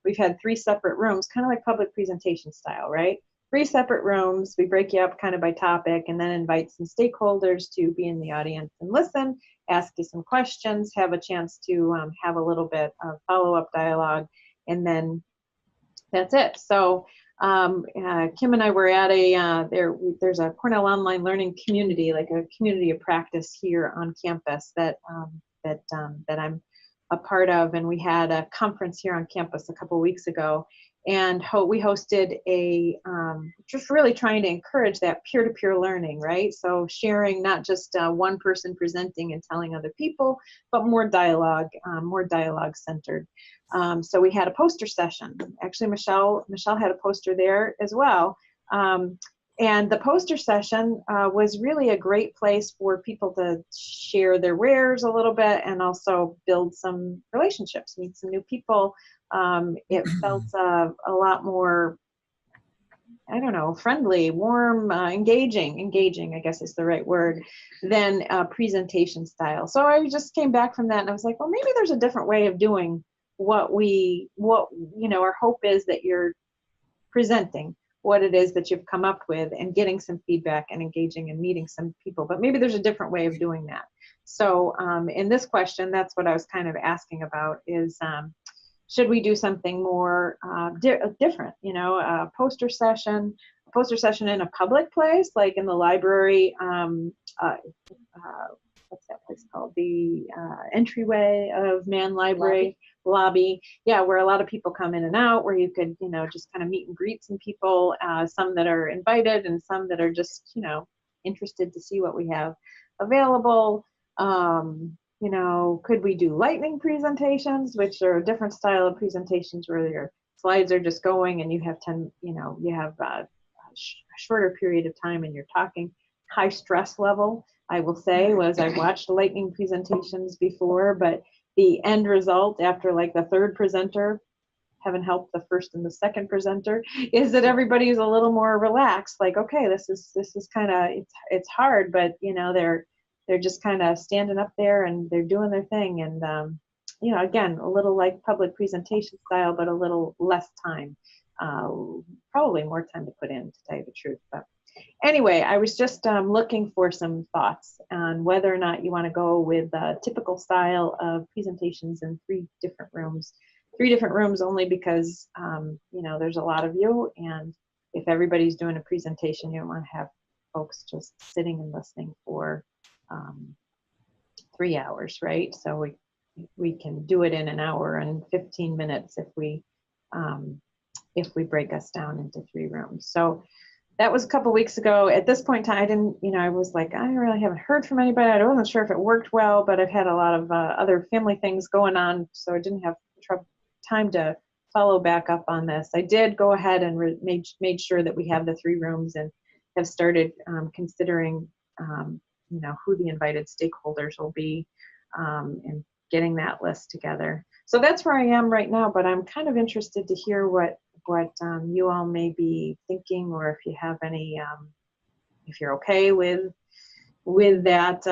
we've had 3 separate rooms, kind of like public presentation style, right? 3 separate rooms. We break you up kind of by topic, and then invite some stakeholders to be in the audience and listen, ask you some questions, have a chance to have a little bit of follow-up dialogue, and then that's it. So Kim and I were at there's a Cornell Online Learning community, like a community of practice here on campus that I'm a part of, and we had a conference here on campus a couple weeks ago, and we hosted just really trying to encourage that peer-to-peer learning, right? So sharing, not just one person presenting and telling other people, but more dialogue centered. So we had a poster session. Actually, Michelle had a poster there as well. And the poster session was really a great place for people to share their wares a little bit, and also build some relationships, meet some new people. It felt a lot more, I don't know, friendly, warm, engaging, I guess is the right word, than presentation style. So I just came back from that, and I was like, well, maybe there's a different way of doing what our hope is that you're presenting what it is that you've come up with, and getting some feedback and engaging and meeting some people. But maybe there's a different way of doing that. So in this question, that's what I was kind of asking about, is should we do something more different, a poster session in a public place, like in the library, what's that place called? The entryway of Mann Library lobby. Yeah, where a lot of people come in and out, where you could, just kind of meet and greet some people, some that are invited and some that are just, interested to see what we have available. Could we do lightning presentations, which are a different style of presentations where your slides are just going and you have you have a shorter period of time and you're talking. High stress level, I will say, was I've watched lightning presentations before, but the end result after like the third presenter, heaven help the first and the second presenter, is that everybody's a little more relaxed. Like, okay, this is kind of, it's hard, but they're just kind of standing up there and they're doing their thing. And, again, a little like public presentation style, but a little less time, probably more time to put in, to tell you the truth. But anyway, I was just looking for some thoughts on whether or not you want to go with a typical style of presentations in 3 different rooms. 3 different rooms only because, there's a lot of you, and if everybody's doing a presentation, you don't want to have folks just sitting and listening for 3 hours, right? So we can do it in an hour and 15 minutes if we break us down into 3 rooms. So that was a couple weeks ago. At this point in time, I didn't, I was like, I really haven't heard from anybody. I wasn't sure if it worked well, but I've had a lot of other family things going on, so I didn't have time to follow back up on this. I did go ahead and made sure that we have the 3 rooms and have started considering, who the invited stakeholders will be, and getting that list together. So that's where I am right now, but I'm kind of interested to hear what you all may be thinking, or if you have any, if you're okay with that,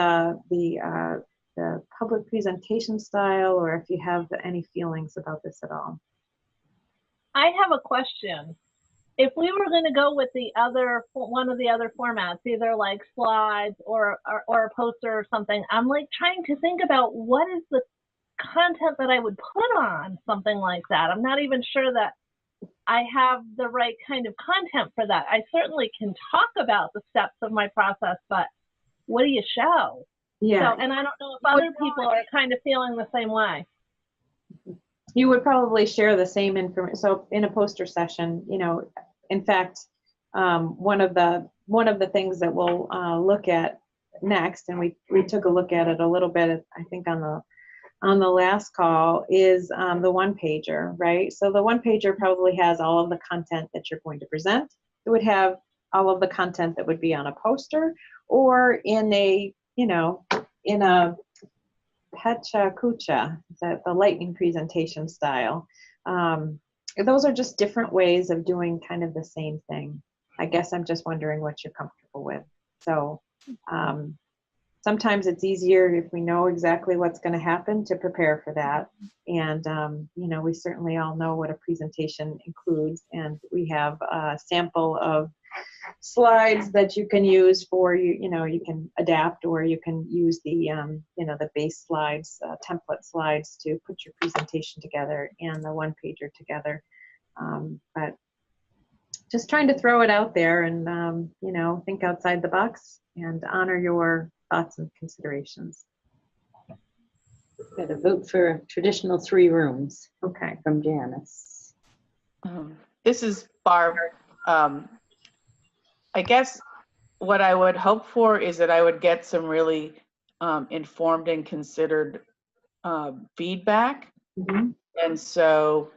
the public presentation style, or if you have any feelings about this at all. I have a question. If we were going to go with one of the other formats, either like slides or a poster or something, I'm like trying to think about what is the content that I would put on something like that. I'm not even sure that I have the right kind of content for that. I certainly can talk about the steps of my process, but what do you show? Yeah. So, and I don't know if other people are kind of feeling the same way. You would probably share the same information. So in a poster session, in fact, one of the things that we'll look at next, and we took a look at it a little bit, I think on the last call, is the one-pager, right? So the one-pager probably has all of the content that you're going to present. It would have all of the content that would be on a poster or in a Pecha Kucha, the lightning presentation style. Those are just different ways of doing kind of the same thing. I guess I'm just wondering what you're comfortable with. So sometimes it's easier if we know exactly what's going to happen to prepare for that. And, we certainly all know what a presentation includes, and we have a sample of slides that you can use for, you can adapt, or you can use the, the base slides, template slides to put your presentation together and the one-pager together. But just trying to throw it out there and, think outside the box and honor your thoughts and considerations. Got to vote for traditional 3 rooms. Okay. From Janice. This is Barb. I guess what I would hope for is that I would get some really informed and considered feedback. Mm-hmm. And so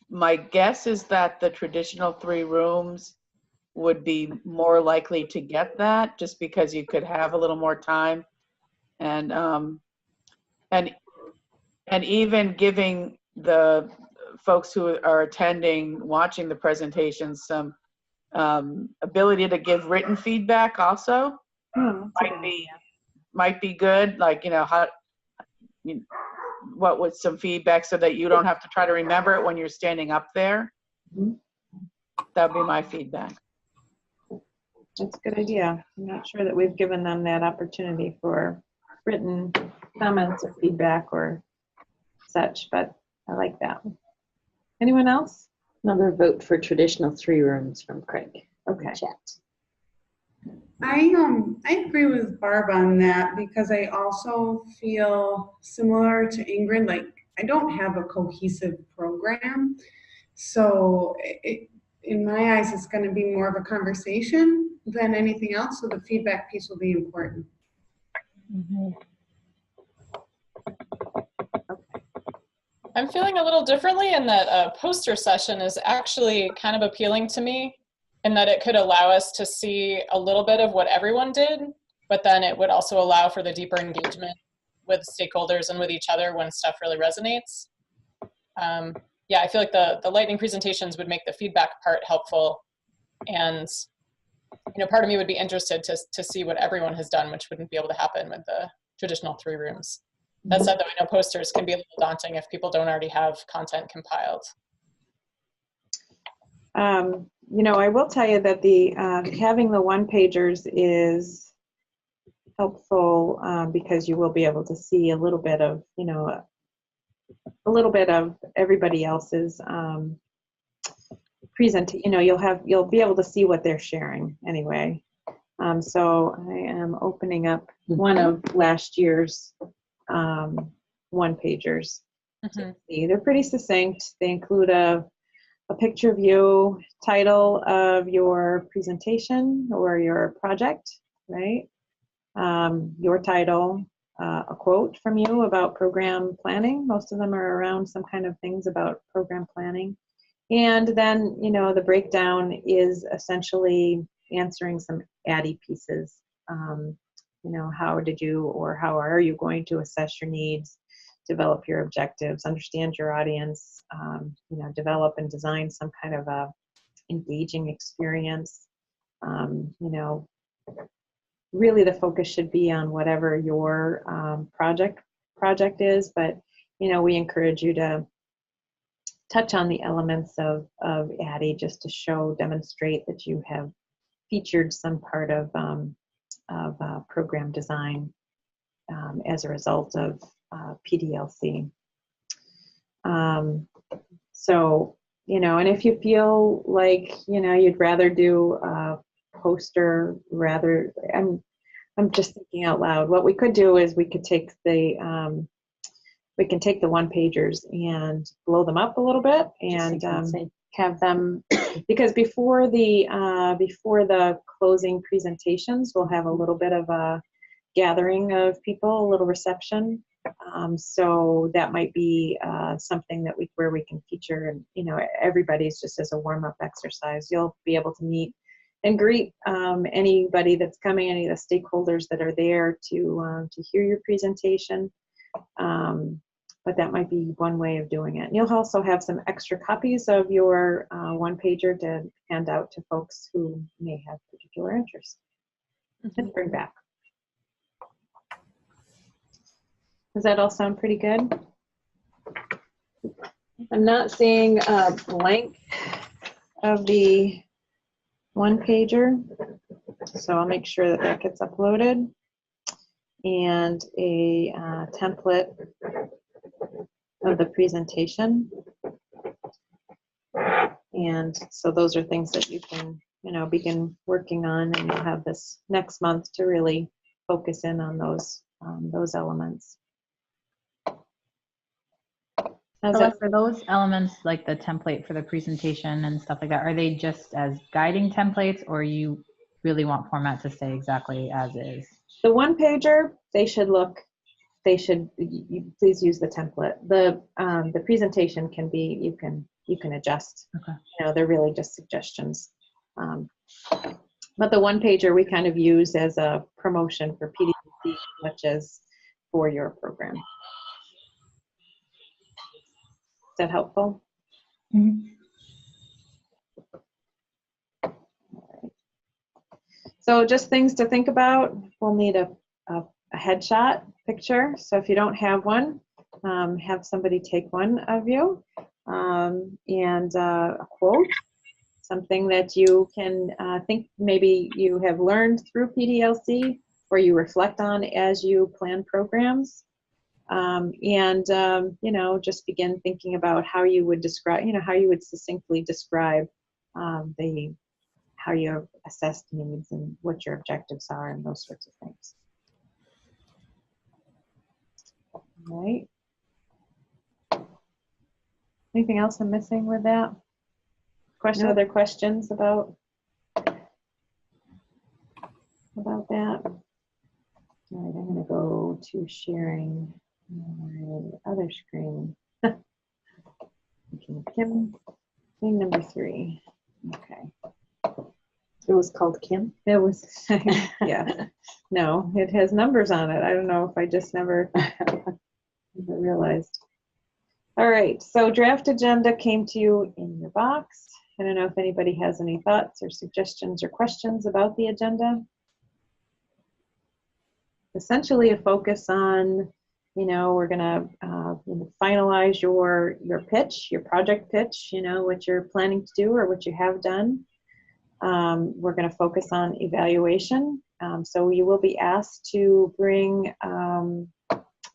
my guess is that the traditional 3 rooms would be more likely to get that, just because you could have a little more time, and even giving the folks who are attending, watching the presentations, some ability to give written feedback also might be good. Like, what was some feedback so that you don't have to try to remember it when you're standing up there. Mm-hmm. That'd be my feedback. That's a good idea. I'm not sure that we've given them that opportunity for written comments or feedback or such, but I like that. Anyone else? Another vote for traditional 3 rooms from Craig. Okay. Chat. I agree with Barb on that because I also feel similar to Ingrid. Like I don't have a cohesive program, so in my eyes, it's going to be more of a conversation than anything else. So the feedback piece will be important. I'm feeling a little differently in that a poster session is actually kind of appealing to me in that it could allow us to see a little bit of what everyone did, but then it would also allow for the deeper engagement with stakeholders and with each other when stuff really resonates. Yeah, I feel like the lightning presentations would make the feedback part helpful. And, you know, part of me would be interested to see what everyone has done, which wouldn't be able to happen with the traditional 3 rooms. That said, though, I know posters can be a little daunting if people don't already have content compiled. You know, I will tell you that the having the one-pagers is helpful because you will be able to see a little bit of, you know, a little bit of everybody else's you know, you'll be able to see what they're sharing anyway. So I am opening up one of last year's one-pagers. They're pretty succinct. They include a picture of you, title of your presentation or your project, right? Your title, a quote from you about program planning. Most of them are around some kind of things about program planning. And then, you know, the breakdown is essentially answering some ADDIE pieces. You know, how did you or how are you going to assess your needs, develop your objectives, understand your audience, you know, develop and design some kind of a engaging experience. You know, really the focus should be on whatever your project is, but, you know, we encourage you to touch on the elements of ADDIE just to demonstrate that you have featured some part of program design as a result of PDLC. So, you know, and if you feel like, you know, you'd rather do a poster I'm just thinking out loud. What we could do is we could take the one-pagers and blow them up a little bit and have them, because before the closing presentations, we'll have a little bit of a gathering of people, a little reception. So that might be something that where we can feature, and, you know, everybody's just as a warm-up exercise. You'll be able to meet and greet anybody that's coming, any of the stakeholders that are there to hear your presentation. But that might be one way of doing it. And you'll also have some extra copies of your one-pager to hand out to folks who may have particular interest and bring back. Does that all sound pretty good? I'm not seeing a blank of the one-pager, so I'll make sure that that gets uploaded, and a template of the presentation. And so those are things that you can, you know, begin working on, and you'll have this next month to really focus in on those elements. So for those elements, like the template for the presentation and stuff like that, are they just as guiding templates, or you really want format to stay exactly as is? The one-pager, please use the template. The presentation can be, you can adjust. Okay. You know, they're really just suggestions. But the one-pager we kind of use as a promotion for PDLC as much as for your program. Is that helpful? Mm-hmm. So just things to think about. We'll need a headshot picture. So if you don't have one, have somebody take one of you, and a quote, something that you can think maybe you have learned through PDLC or you reflect on as you plan programs. You know, just begin thinking about how you would describe, you know, how you would succinctly describe how you assess needs and what your objectives are and those sorts of things. All right. Anything else I'm missing with that? Nope. Other questions about that? All right, I'm going to go to sharing my other screen. Kim, thing number 3. Okay. It was called Kim? It was, yeah. No, it has numbers on it. I don't know if I just never realized. All right, so draft agenda came to you in your box. I don't know if anybody has any thoughts or suggestions or questions about the agenda. Essentially a focus on, we're gonna finalize your pitch, your project pitch, what you're planning to do or what you have done. We're gonna focus on evaluation. So you will be asked to bring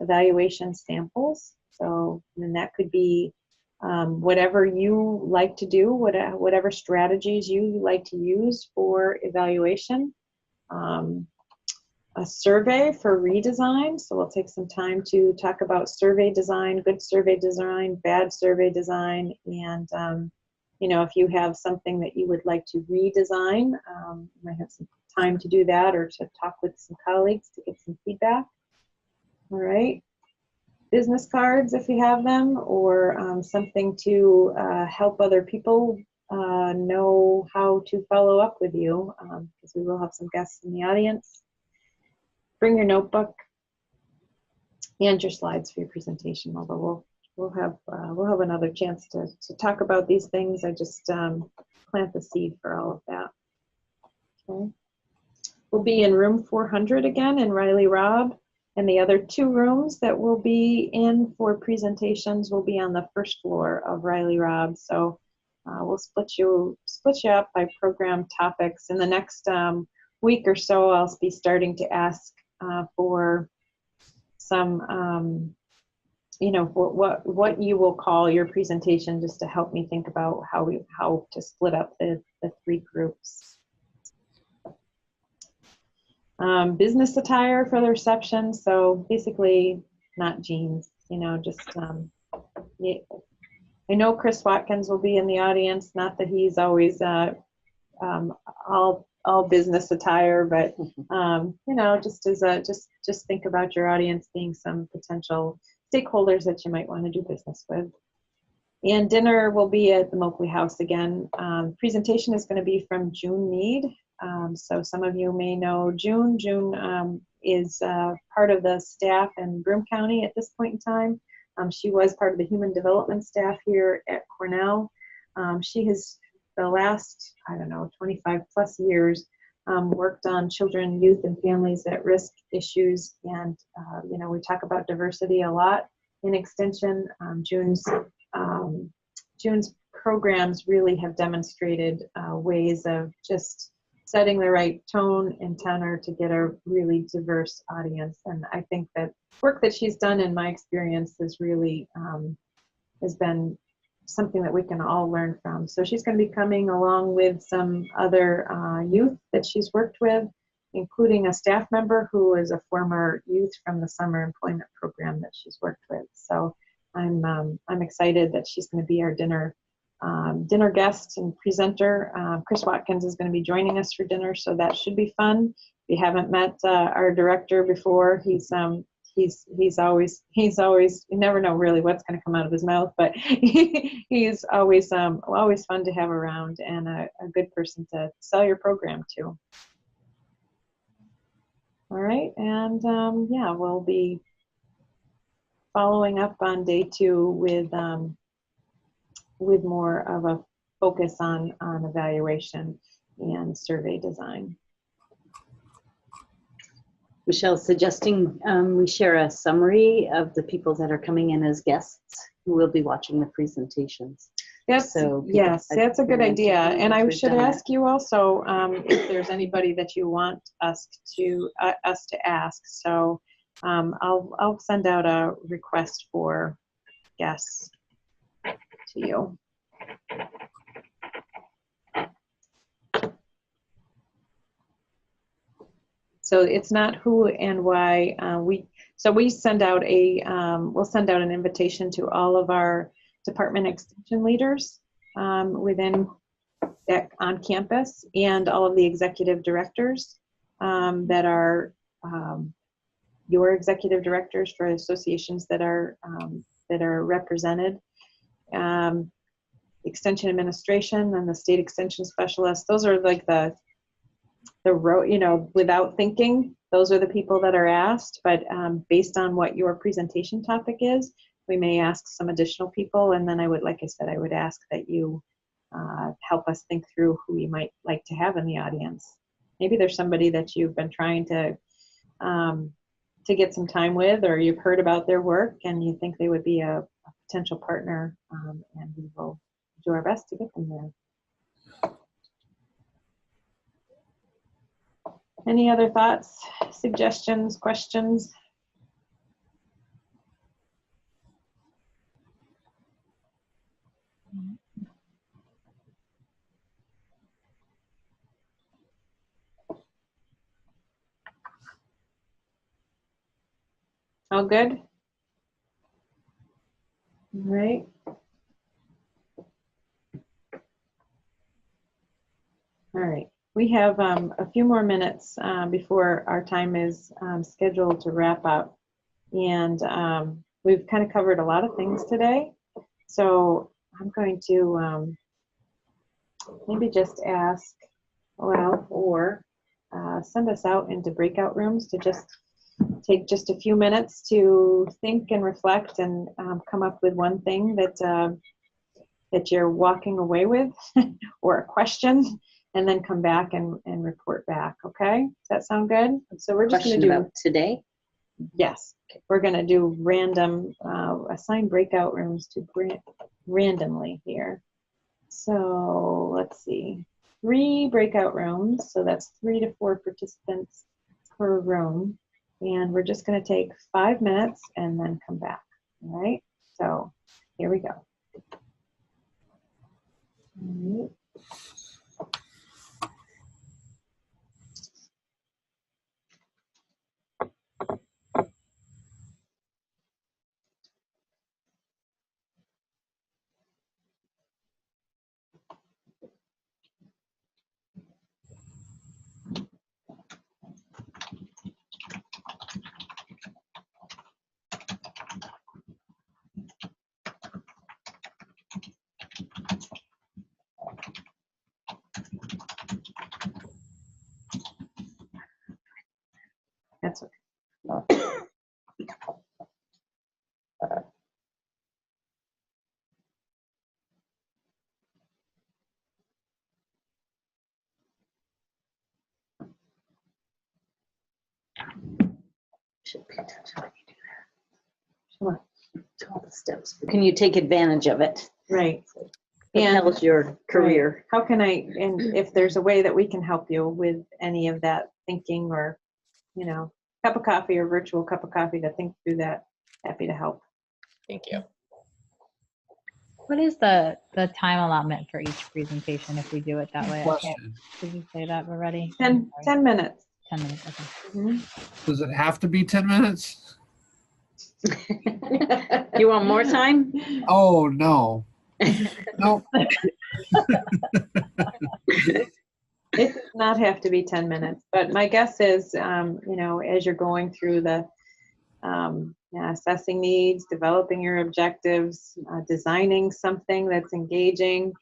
evaluation samples. So, and that could be whatever you like to do, whatever strategies you like to use for evaluation. A survey for redesign. So we'll take some time to talk about survey design, good survey design, bad survey design, and if you have something that you would like to redesign, you might have some time to do that or to talk with some colleagues to get some feedback. All right. Business cards if you have them, or something to help other people know how to follow up with you, because we will have some guests in the audience. Bring your notebook and your slides for your presentation, although we'll have another chance to talk about these things. I just plant the seed for all of that. Okay. We'll be in room 400 again in Riley Robb, and the other 2 rooms that we'll be in for presentations will be on the first floor of Riley Robb. So we'll split you up by program topics. In the next week or so, I'll be starting to ask for some, what you will call your presentation, just to help me think about how to split up the 3 groups. Business attire for the reception, so basically not jeans, just I know Chris Watkins will be in the audience, not that he's always all business attire, but just as just think about your audience being some potential stakeholders that you might want to do business with. And dinner will be at the Moakley House again. Presentation is going to be from June Mead. So some of you may know June. June is part of the staff in Broome County at this point in time. She was part of the human development staff here at Cornell. She has, the last, 25 plus years, worked on children, youth, and families at risk issues. And, we talk about diversity a lot in Extension. June's programs really have demonstrated ways of just setting the right tone and tenor to get a really diverse audience. And I think that work that she's done, in my experience, is really has been something that we can all learn from. So she's going to be coming along with some other youth that she's worked with, including a staff member who is a former youth from the summer employment program that she's worked with. So I'm excited that she's going to be our dinner guest and presenter. Chris Watkins is going to be joining us for dinner, so that should be fun. If you haven't met our director before, he's always, you never know really what's going to come out of his mouth, but he's always fun to have around, and a good person to sell your program to. All right, and yeah, we'll be following up on day 2 with more of a focus on evaluation and survey design. Michelle's suggesting we share a summary of the people that are coming in as guests who will be watching the presentations. Yes, that's a good idea. And I should ask you also if there's anybody that you want us to ask. So I'll send out a request for guests to you. So it's not who and why. We send out we'll send out an invitation to all of our department extension leaders within on campus, and all of the executive directors that are your executive directors for associations that are represented, extension administration and the state extension specialist. Those are like the without thinking, those are the people that are asked, but based on what your presentation topic is, we may ask some additional people, and then I would ask that you help us think through who we might like to have in the audience. Maybe there's somebody that you've been trying to get some time with, or you've heard about their work and you think they would be a potential partner, and we will do our best to get them there. Any other thoughts, suggestions, questions? All good? All right. All right. We have a few more minutes before our time is scheduled to wrap up. And we've kind of covered a lot of things today. So I'm going to maybe just ask, or send us out into breakout rooms to just take just a few minutes to think and reflect and come up with one thing that you're walking away with or a question, and then come back and report back. Okay, does that sound good? So we're just going to do about today. Yes, we're going to do random assign breakout rooms to randomly here. So let's see, 3 breakout rooms. So that's 3 to 4 participants per room. And we're just going to take 5 minutes and then come back. All right, so here we go. All right. That's okay. Should pay attention when you do that. Sure. To all the steps. Can you take advantage of it? Right. And that was your career. Right. How can and if there's a way that we can help you with any of that thinking, or, cup of coffee or virtual cup of coffee to think through that, happy to help. Thank you. What is the time allotment for each presentation if we do it that way? Did you say that already? 10 minutes. 10 minutes, okay. Mm-hmm. Does it have to be 10 minutes? You want more time? Oh, no. No. It does not have to be 10 minutes, but my guess is, as you're going through the assessing needs, developing your objectives, designing something that's engaging,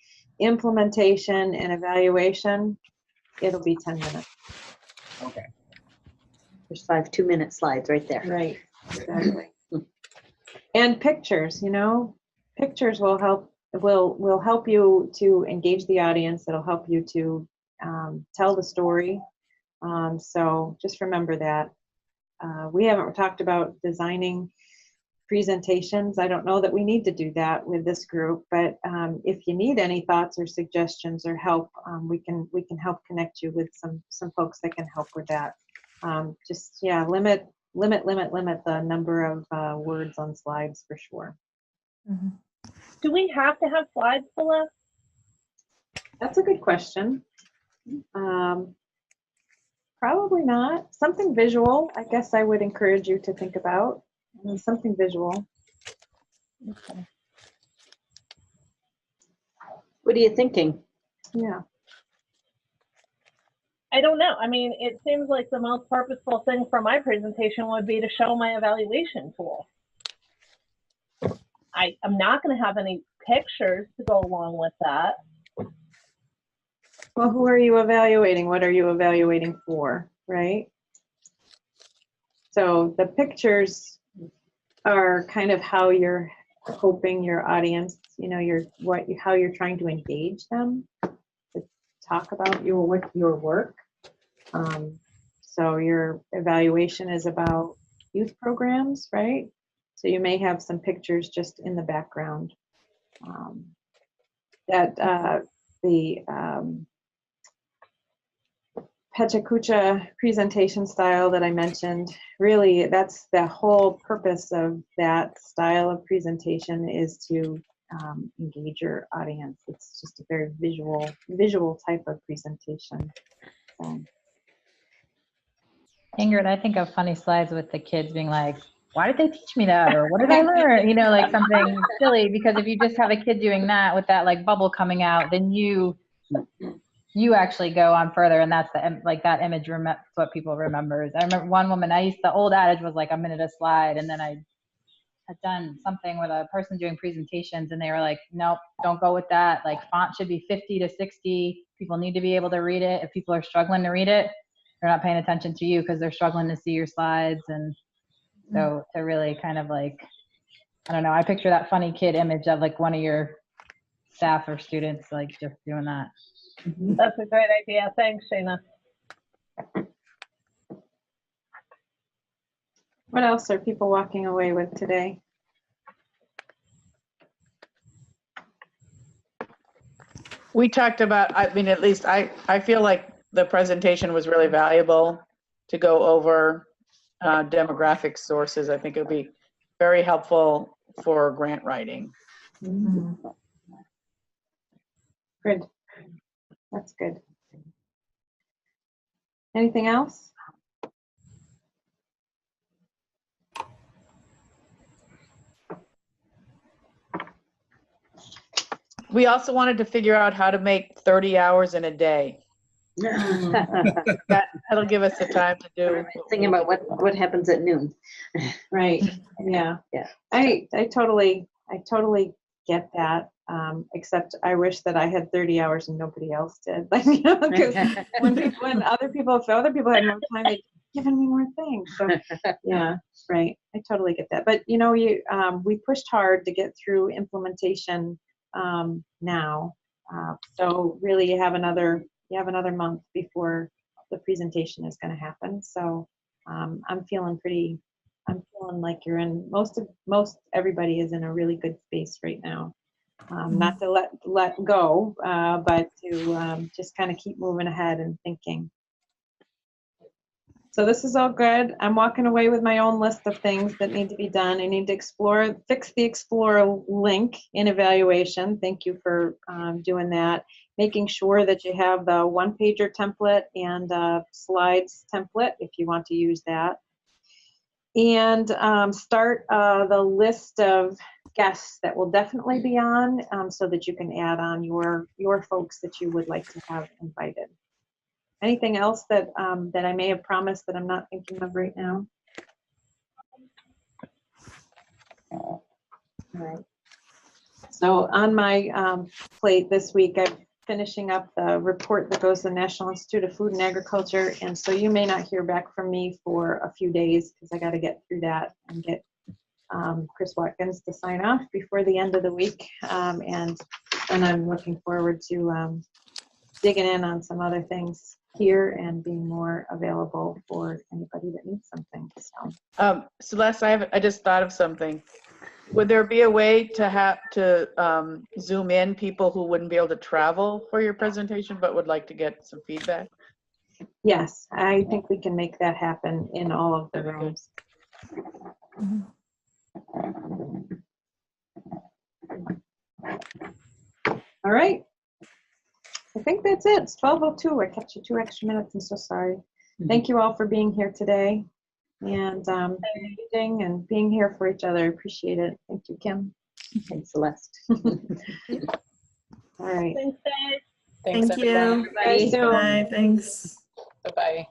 implementation and evaluation, it'll be 10 minutes. Okay. There's 5 2-minute slides right there. Right, exactly. And pictures, pictures will help you to engage the audience. It'll help you to tell the story. So just remember that. We haven't talked about designing presentations. I don't know that we need to do that with this group, but if you need any thoughts or suggestions or help, we can help connect you with some folks that can help with that. Limit the number of words on slides for sure. Mm-hmm. Do we have to have slides, Celeste? That's a good question. Probably not. Something visual, I guess I would encourage you to think about. Something visual. Okay. What are you thinking? Yeah. I don't know. I mean, it seems like the most purposeful thing for my presentation would be to show my evaluation tool. I'm not going to have any pictures to go along with that. Well, who are you evaluating? What are you evaluating for, right? So the pictures are kind of how you're hoping your audience, you know, how you're trying to engage them to talk about your work. So your evaluation is about youth programs, right? So you may have some pictures just in the background. The Pechakucha presentation style that I mentioned, really that's the whole purpose of that style of presentation, is to engage your audience. It's just a very visual type of presentation. So. Ingrid, I think of funny slides with the kids being like, why did they teach me that? Or what did I learn? You know, like something silly, because if you just have a kid doing that with that like bubble coming out, then you actually go on further, and that's that image what people remembers. I remember one woman, the old adage was like a minute a slide, and then I had done something with a person doing presentations, and they were like, nope, don't go with that. Like font should be 50 to 60. People need to be able to read it. If people are struggling to read it, they're not paying attention to you because they're struggling to see your slides. And so to really kind of like, I don't know, I picture that funny kid image of like one of your staff or students like just doing that. That's a great idea. Thanks, Shana. What else are people walking away with today? We talked about, I mean, at least I feel like the presentation was really valuable to go over demographic sources. I think it would be very helpful for grant writing. Mm-hmm. Good. That's good. Anything else? We also wanted to figure out how to make 30 hours in a day. That'll give us the time to do. Thinking about what happens at noon. Right. Yeah. Yeah. I totally get that. Except I wish that I had 30 hours and nobody else did. Like, you know, because when other people had more time, they'd given me more things. So yeah, right. I totally get that. But you know, we pushed hard to get through implementation now. So really, you have another month before the presentation is going to happen. So I'm feeling like you're in most everybody is in a really good space right now. Not to let go, but to just kind of keep moving ahead and thinking. So this is all good. I'm walking away with my own list of things that need to be done. I need to fix the Explore link in evaluation. Thank you for doing that. Making sure that you have the one-pager template and slides template if you want to use that. And start the list of guests that will definitely be on, so that you can add on your folks that you would like to have invited. Anything else that I may have promised that I'm not thinking of right now? All right. So on my plate this week, I'm finishing up the report that goes to the National Institute of Food and Agriculture, and so you may not hear back from me for a few days because I got to get through that and get Chris Watkins to sign off before the end of the week, and then I'm looking forward to digging in on some other things here and being more available for anybody that needs something. So Celeste, I just thought of something. Would there be a way to zoom in people who wouldn't be able to travel for your presentation but would like to get some feedback? Yes, I think we can make that happen in all of the rooms. All right. I think that's it. It's 12:02. I kept you 2 extra minutes. I'm so sorry. Thank you all for being here today and engaging and being here for each other. Appreciate it. Thank you, Kim. Thanks, Celeste. All right. Thanks, guys. Thanks, Thank everyone. you. Guys, so Bye. Thanks. Bye-bye.